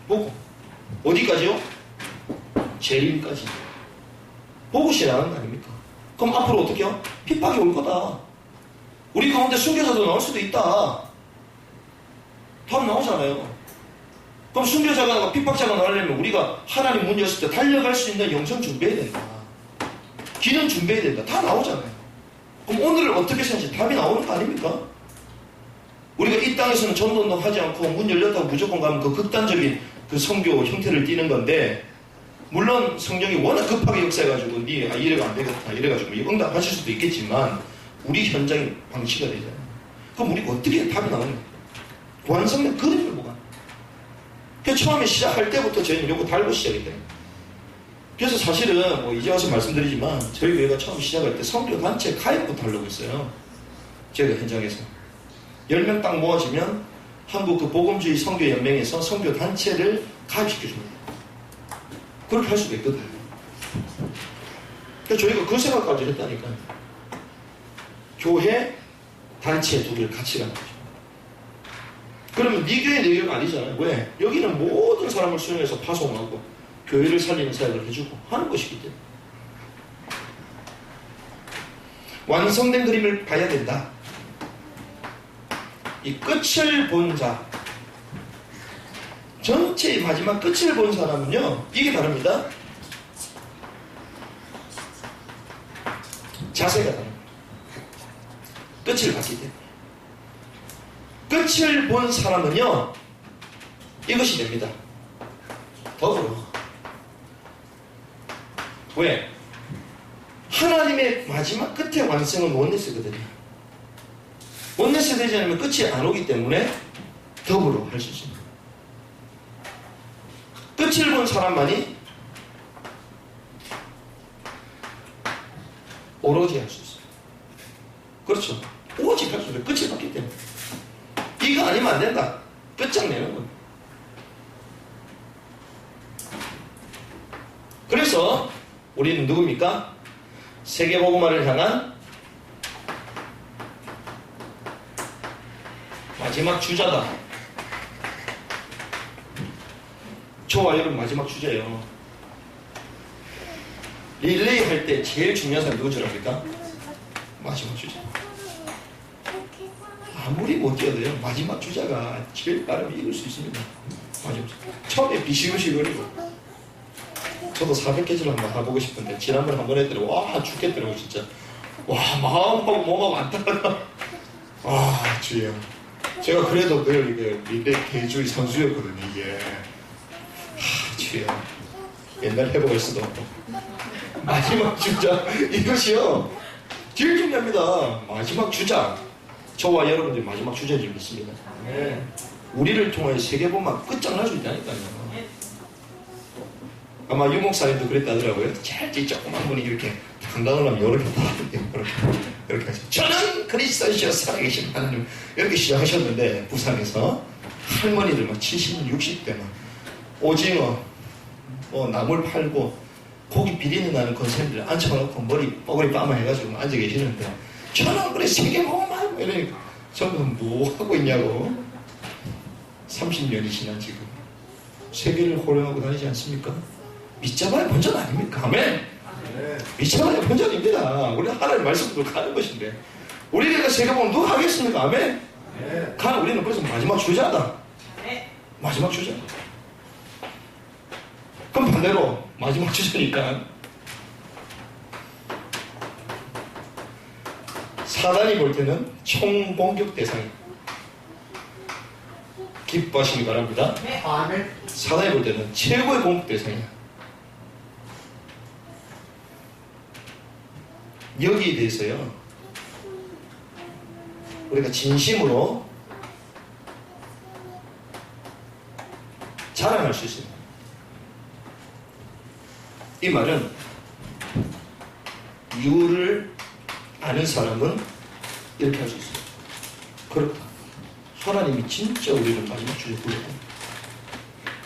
보고. 어디까지요? 재림까지. 보고 시작하는 거 아닙니까? 그럼 앞으로 어떻게 해요? 핍박이 올 거다. 우리 가운데 순교자도 나올 수도 있다. 답 나오잖아요. 그럼 순교자가 핍박자가 나오려면 우리가 하나님 문 열었을 때 달려갈 수 있는 영성 준비해야 된다. 기능 준비해야 된다. 다 나오잖아요. 그럼 오늘을 어떻게 사는지 답이 나오는 거 아닙니까? 우리가 이 땅에서는 전도운동 하지 않고 문 열렸다고 무조건 가면 그 극단적인 그 선교 형태를 띠는 건데, 물론 성령이 워낙 급하게 역사해가지고 이래가 안 되겠다 이래가지고 응답하실 수도 있겠지만 우리 현장이 방치가 되잖아요. 그럼 우리가 어떻게 답이 나오는 완성된 그림을 보가. 그래서 처음에 시작할 때부터 저희는 요거 달고 시작했대요. 그래서 사실은 뭐 이제 와서 말씀드리지만 저희 교회가 처음 시작할 때 선교단체 가입부터 하려고 했어요. 저희가 현장에서 10명 딱 모아지면 한국 그 복음주의 선교연맹에서 선교단체를 가입시켜줍니다. 그렇게 할 수도 있거든. 그래서 저희가 그 생각까지 했다니까요. 교회, 단체 두 개를 같이 가는 거죠. 그러면 네 교회 내 교회가 아니잖아요. 왜? 여기는 모든 사람을 수용해서 파송하고 교회를 살리는 사역을 해주고 하는 것이기 때문에. 완성된 그림을 봐야 된다. 이 끝을 본 자, 전체의 마지막 끝을 본 사람은요, 이게 다릅니다. 자세가 다릅니다. 끝을 봤기 때문에. 끝을 본 사람은요, 이것이 됩니다. 더불어. 왜? 하나님의 마지막 끝의 완성은 원네스거든요. 원네스 되지 않으면 끝이 안 오기 때문에 더불어 할 수 있습니다. 끝을 본 사람만이 오로지 할 수 있어요. 그렇죠. 오직 할 수 있어요. 끝을 봤기 때문에. 이거 아니면 안 된다. 끝장내는 거예요. 그래서 우리는 누굽니까? 세계복음화를 향한 마지막 주자다. 저와 여러분 마지막 주제예요. 릴레이 할 때 제일 중요한 사람이 누군 줄 압니까? 마지막 주자. 아무리 못 뛰어도요, 마지막 주자가 제일 빠르면 이길 수 있습니다. 마지막 주자. 처음에 비시그시거리고. 저도 400개지를 한번 해보고 싶은데 지난번에 한번 했더니 와 죽겠더라고 진짜. 와 마음하고 몸하고 안 따라가. 아 주여. 제가 그래도 늘 이게 릴레이 개주의 선수였거든요 이게. 주여. 옛날 해보고 수도 없고. 마지막 주자 이것이요 제일 중요합니다. 마지막 주자. 저와 여러분들이 마지막 주제인 줄 믿습니다. 네. 우리를 통해 세계복음화 끝장날 수 있다니까요. 아마 유목사님도 그랬다더라고요. 제일 조그만 분이 이렇게 당당을 하면 이렇게 하죠. 저는 그리스도시여 살아계신 하나님 이렇게 시작하셨는데 부산에서 할머니들 막 70, 60대 막 오징어 나물 팔고 고기 비리는 나는 건생들 앉혀놓고 머리 뻐글이 빠마 해가지고 앉아 계시는데 저는 그래 세계복음화 이러니까 전부 뭐 하고 있냐고. 30년이 지난 지금 세계를 호령하고 다니지 않습니까? 믿자마야 본전 아닙니까? 아멘? 믿자마야 본전입니다. 우리는 하나님의 말씀으로 가는 것인데 우리가 세계복음 누가 하겠습니까? 아멘? 가는 우리는 그래서 마지막 주자다. 마지막 주자. 그럼 반대로 마지막 주자니까 사단이 볼 때는 총공격 대상이에요. 기뻐하시기 바랍니다. 사단이 볼 때는 최고의 공격 대상이야. 여기에 대해서요 우리가 진심으로 자랑할 수 있습니다. 이 말은 유를 아는 사람은 이렇게 할 수 있어요. 그렇다. 하나님이 진짜 우리를 마지막 주에 부르고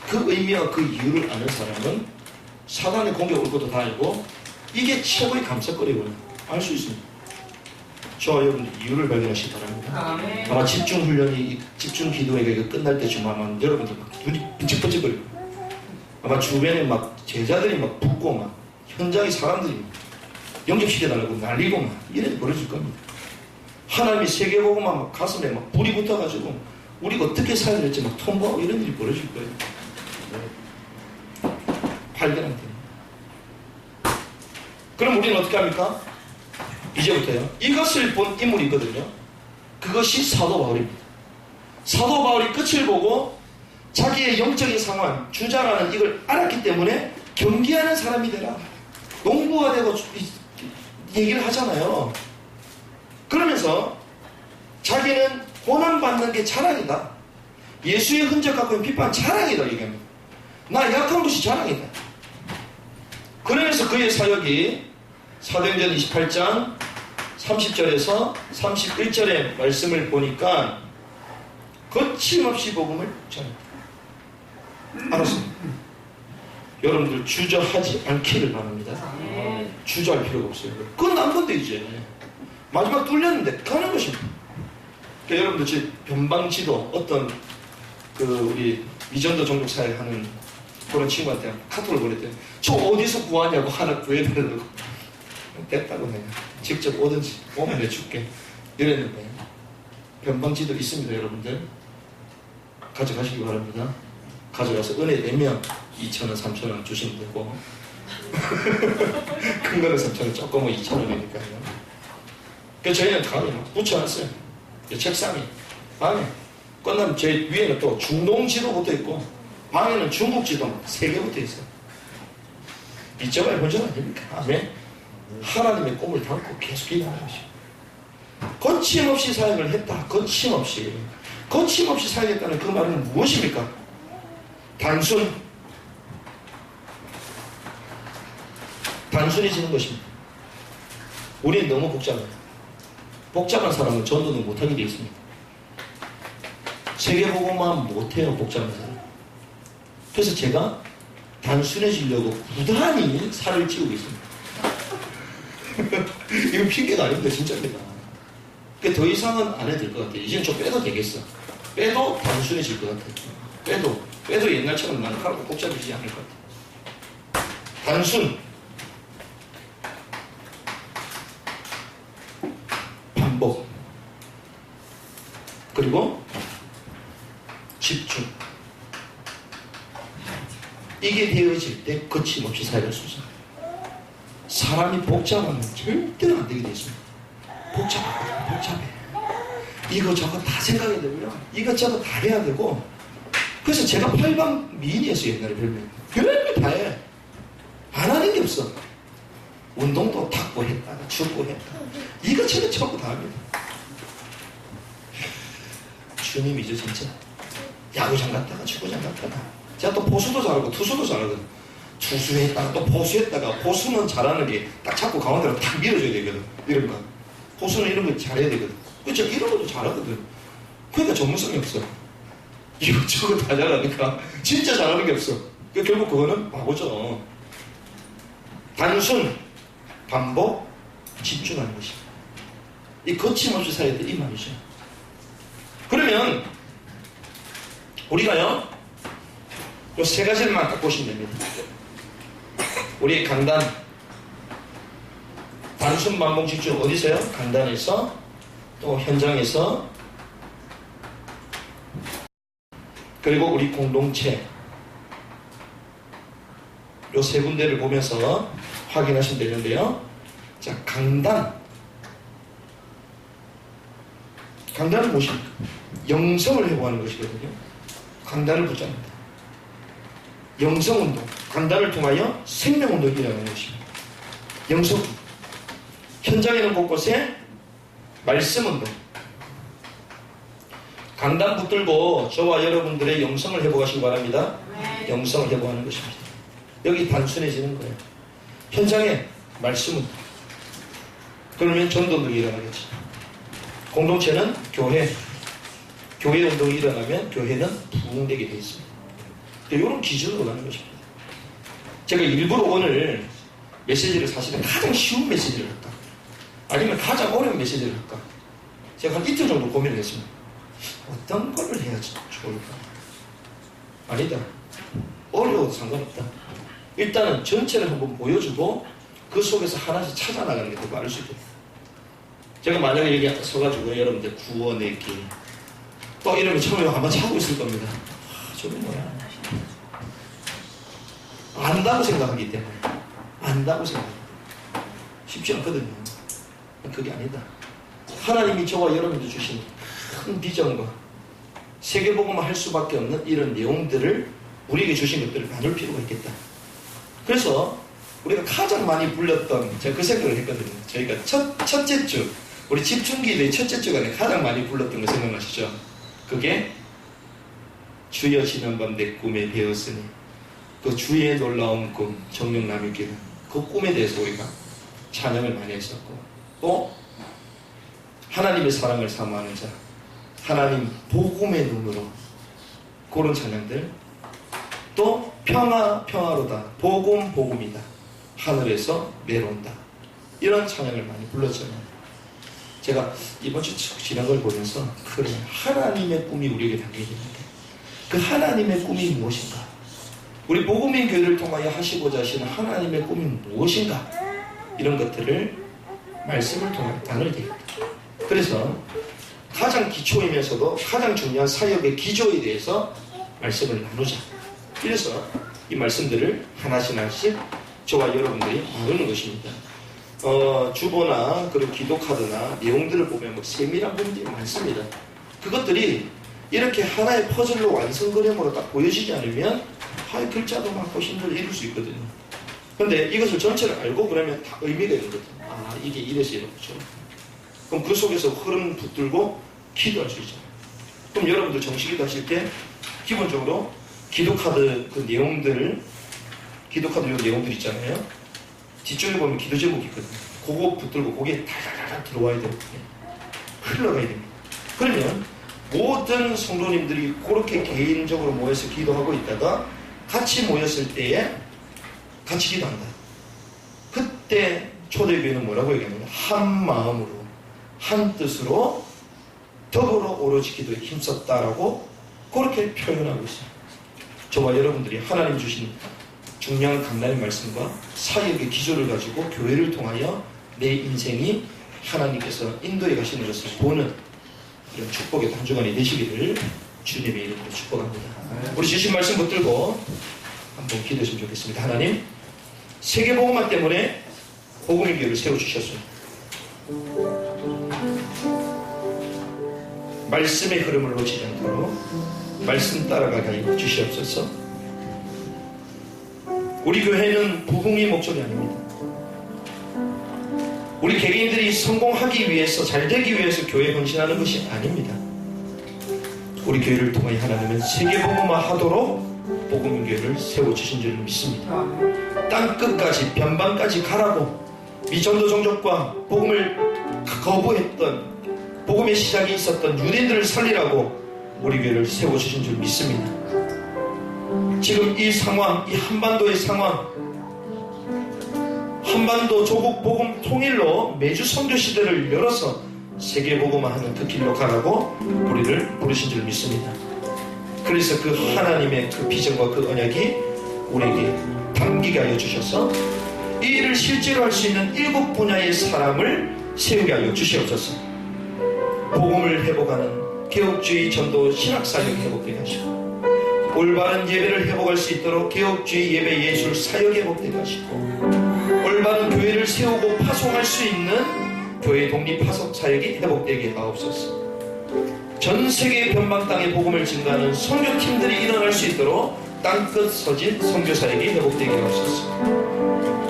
그 의미와 그 이유를 아는 사람은 사단의 공격 올 것도 다 알고 이게 최고의 감사거리구나 알 수 있습니다. 저와 여러분들 이유를 발견하시기 바랍니다. 아마 집중훈련이 집중 기도회가 끝날 때쯤 아마 여러분들 막 눈이 번쩍번쩍거리고 아마 주변에 막 제자들이 막 붙고 막 현장에 사람들이 막 영접시켜달라고 난리고 막 이런 게 벌어질 겁니다. 하나님이 세계보고만 막 가슴에 막 불이 붙어가지고 우리가 어떻게 살아야 될지 막 통보하고 이런 일이 벌어질 거예요. 발견한 때. 그럼 우리는 어떻게 합니까? 이제부터요. 이것을 본 인물이 있거든요. 그것이 사도 바울입니다. 사도 바울이 끝을 보고 자기의 영적인 상황, 주자라는 이걸 알았기 때문에 경계하는 사람이 되라. 농부가 되고 얘기를 하잖아요. 그러면서 자기는 고난받는 게 자랑이다. 예수의 흔적 갖고 있는 비판 자랑이다. 얘기합니다. 나 약한 것이 자랑이다. 그러면서 그의 사역이 사도행전 28장 30절에서 31절의 말씀을 보니까 거침없이 복음을 전합니다. 알았습니다. 여러분들 주저하지 않기를 바랍니다. 주저할 필요가 없어요. 끝난 건데 이제 마지막 뚫렸는데 가는 것입니다. 그러니까 여러분들 지금 변방지도 어떤 그 우리 미전도 종족사회 하는 그런 친구한테 카톡을 보냈대요. 저 어디서 구하냐고 하나 구해달라고. 됐다고 해요. 직접 오든지 오면 내줄게 이랬는데 변방지도 있습니다. 여러분들 가져가시기 바랍니다. 가져가서 은혜 내면 2,000원 3,000원 주시면 되고 큰 거는 3,000원 조금은 2,000원이니까요. 그래서 저희는 가방에 막 붙여놨어요. 책상에 방에 끝나면 제 위에는 또 중동지도 붙어있고 방에는 중국지도 3개 붙어있어요. 이점을 본적 아닙니까? 아멘. 하나님의 꿈을 담고 계속 기도하는 것이죠. 거침없이 사역을 했다. 거침없이 사역했다는 그 말은 무엇입니까? 단순해지는 것입니다. 우리는 너무 복잡해요. 복잡한 사람은 전도는 못하게 되어 있습니다. 세계보고만 못해요. 복잡한 사람. 그래서 제가 단순해지려고 부단히 살을 찌우고 있습니다. 이건 핑계가 아닙니다. 진짜입니다. 더 이상은 안 해도 될 것 같아요. 이제는 좀 빼도 되겠어. 빼도 단순해질 것 같아요. 빼도 옛날처럼 난하고 복잡해지지 않을 것 같아요. 단순, 반복, 그리고 집중. 이게 되어질 때 거침없이 사역할 수 있어요. 사람이 복잡하면 절대로 안 되게 되어 있습니다. 복잡해. 이거저거 다 생각해야 되고요. 이것저것 다 해야 되고. 그래서 제가 팔방 미인이었어요. 옛날에 별명이. 별걸 다 해. 안 하는 게 없어. 운동도 탁구 했다가 축구 했다가 이것저것 전부 다 합니다. 주님이죠 진짜. 야구장 갔다가 축구장 갔다가 제가 또 포수도 잘하고 투수도 잘하거든. 투수했다가 또 포수했다가 포수는 잘하는 게 딱 잡고 가운데로 딱 밀어줘야 되거든. 이런 거. 포수는 이런 거 잘해야 되거든. 그쵸? 이런 것도 잘하거든. 그러니까 전문성이 없어. 이것저것 다 잘하니까 진짜 잘하는 게 없어. 그러니까 결국 그거는 바보죠. 단순, 반복, 집중하는 것입니다. 이 거침없이 살아야 돼. 이 말이죠. 그러면 우리가요 요 세 가지만 딱 보시면 됩니다. 우리 강단, 단순, 반복, 집중 어디서요? 강단에서, 또 현장에서, 그리고 우리 공동체 요 세 군데를 보면서 확인하시면 되는데요. 자, 강단은 무엇입니까? 영성을 회복하는 것이거든요. 강단을 붙잡는다. 영성운동, 강단을 통하여 생명운동이 일어나는 것입니다. 영성, 현장에는 곳곳에 말씀운동. 강단 붙들고 저와 여러분들의 영성을 회복하시기 바랍니다. 영성을 회복하는 것입니다. 여기 단순해지는 거예요. 현장에 말씀운동. 그러면 전도운동이 일어나겠죠. 공동체는 교회 운동이 일어나면 교회는 부흥되게 되어 있습니다. 이런 기준으로 가는 것입니다. 제가 일부러 오늘 메시지를 사실은 가장 쉬운 메시지를 할까? 아니면 가장 어려운 메시지를 할까? 제가 한 이틀 정도 고민을 했습니다. 어떤 걸 해야 좋을까? 아니다. 어려워도 상관없다. 일단은 전체를 한번 보여주고 그 속에서 하나씩 찾아나가는 게 더 빠를 수 있겠다. 제가 만약에 여기 서가지고 여러분들 구원의 길 또 이러면 처음에 아마 찾고 있을 겁니다. 저게 뭐야? 안다고 생각하기 때문에 안다고 생각합니다. 쉽지 않거든요. 그게 아니다. 하나님이 저와 여러분들 주신 큰 비전과 세계복음을 할 수밖에 없는 이런 내용들을 우리에게 주신 것들을 나눌 필요가 있겠다. 그래서 우리가 가장 많이 불렸던, 제가 그 생각을 했거든요. 저희가 첫째 주, 우리 집중기도의 첫째 주간에 가장 많이 불렀던 거 생각나시죠? 그게 주여 지난밤 내 꿈에 배웠으니 그 주의 놀라운 꿈 정령 나누기는 그 꿈에 대해서 우리가 찬양을 많이 했었고, 또 하나님의 사랑을 사모하는 자, 하나님 복음의 눈으로 그런 찬양들, 또 평화로다 복음이다 하늘에서 내려온다 이런 찬양을 많이 불렀잖아요. 제가 이번 주 지난 걸 보면서 그래, 하나님의 꿈이 우리에게 담겨있는데 그 하나님의 꿈이 무엇인가? 우리 복음인 교회를 통하여 하시고자 하시는 하나님의 꿈이 무엇인가? 이런 것들을 말씀을 통해 나눌 때, 그래서 가장 기초이면서도 가장 중요한 사역의 기조에 대해서 말씀을 나누자. 그래서 이 말씀들을 하나씩 저와 여러분들이 나누는 것입니다. 주보나 그리고 기도카드나 내용들을 보면 뭐 세밀한 부분들이 많습니다. 그것들이 이렇게 하나의 퍼즐로 완성 그림으로 딱 보여지지 않으면 글자도 많고 힘들어 이룰 수 있거든요. 근데 이것을 전체를 알고 그러면 다 의미가 있는 거죠. 아, 이게 이래서 이렇죠. 그럼 그 속에서 흐름 붙들고 기도할 수 있잖아요. 그럼 여러분들 정식기도 하실 때 기본적으로 기도카드 그 내용들, 기도카드 요 내용들 있잖아요. 뒤쪽에 보면 기도 제목이 있거든요. 그거 붙들고 거기에 달달달 들어와야 되거든요. 흘러가야 됩니다. 그러면 모든 성도님들이 그렇게 개인적으로 모여서 기도하고 있다가 같이 모였을 때에 같이 기도한다. 그때 초대교회는 뭐라고 얘기합니다. 한 마음으로 한 뜻으로 더불어 오로지 기도에 힘썼다라고 그렇게 표현하고 있어요. 저와 여러분들이 하나님 주신 중요한 강단의 말씀과 사역의 기조를 가지고 교회를 통하여 내 인생이 하나님께서 인도해 가시는 것을 보는 이런 축복의 한 주간이 되시기를 주님의 이름으로 축복합니다. 우리 주신 말씀 붙들고 한번 기도했으면 좋겠습니다. 하나님, 세계복음화 때문에 복음의 교회를 세워주셨습니다. 말씀의 흐름을 놓치지 않도록 말씀 따라가게 하여 주시옵소서. 우리 교회는 부흥이 목적이 아닙니다. 우리 개개인들이 성공하기 위해서, 잘되기 위해서 교회에 헌신하는 것이 아닙니다. 우리 교회를 통하여 하나님은 세계복음화 하도록 복음교회를 세워주신 줄 믿습니다. 땅끝까지 변방까지 가라고 미전도 종족과 복음을 거부했던, 복음의 시작이 있었던 유대인들을 살리라고 우리 교회를 세워주신 줄 믿습니다. 지금 이 상황, 이 한반도의 상황, 한반도 조국 복음 통일로 매주 선교 시대를 열어서 세계 복음화하는 그 길로 가라고 우리를 부르신 줄 믿습니다. 그래서 그 하나님의 그 비전과 그 언약이 우리에게 담기게 하여 주셔서 이 일을 실제로 할 수 있는 7 분야의 사람을 세우게 하여 주시옵소서. 복음을 회복하는 개혁주의 전도 신학사역이 회복되게 하시고, 올바른 예배를 회복할 수 있도록 개혁주의 예배 예술 사역이 회복되게 하시고, 올바른 교회를 세우고 파송할 수 있는 교회 독립 파송 사역이 회복되게 하옵소서. 전 세계 변방 땅의 복음을 증가하는 선교팀들이 일어날 수 있도록 땅끝 서진 선교 사역이 회복되게 하옵소서.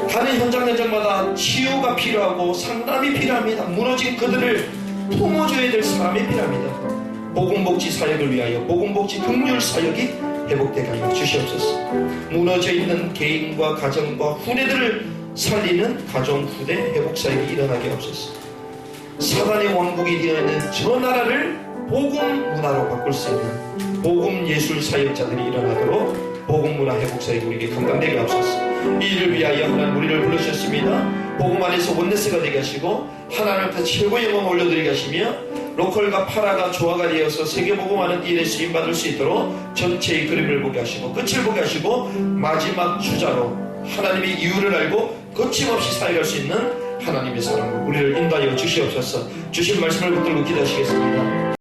가는 현장마다 치유가 필요하고 상담이 필요합니다. 무너진 그들을 품어줘야 될 사람이 필요합니다. 복음복지 사역을 위하여 복음복지 긍휼 사역이 회복되게 하여 주시옵소서. 무너져 있는 개인과 가정과 후대들을 살리는 가정 후대 회복 사역이 일어나게 하옵소서. 사단의 왕국이 되어 있는 저 나라를 복음 문화로 바꿀 수 있는 복음 예술 사역자들이 일어나도록 복음 문화 회복 사역 우리에게 감당되게 하옵소서. 이 일을 위하여 하나님 우리를 부르셨습니다. 복음 안에서 원네스가 되게 하시고 하나님 앞에 최고의 영광을 올려드리게 하시며 로컬과 파라가 조화가 되어서 세계 복음하는 일에 쓰임받을 수 있도록 전체의 그림을 보게 하시고 끝을 보게 하시고 마지막 주자로 하나님의 이유를 알고 거침없이 사역할 수 있는 하나님의 사랑으로 우리를 인도하여 주시옵소서. 주신 말씀을 붙들고 기도하시겠습니다.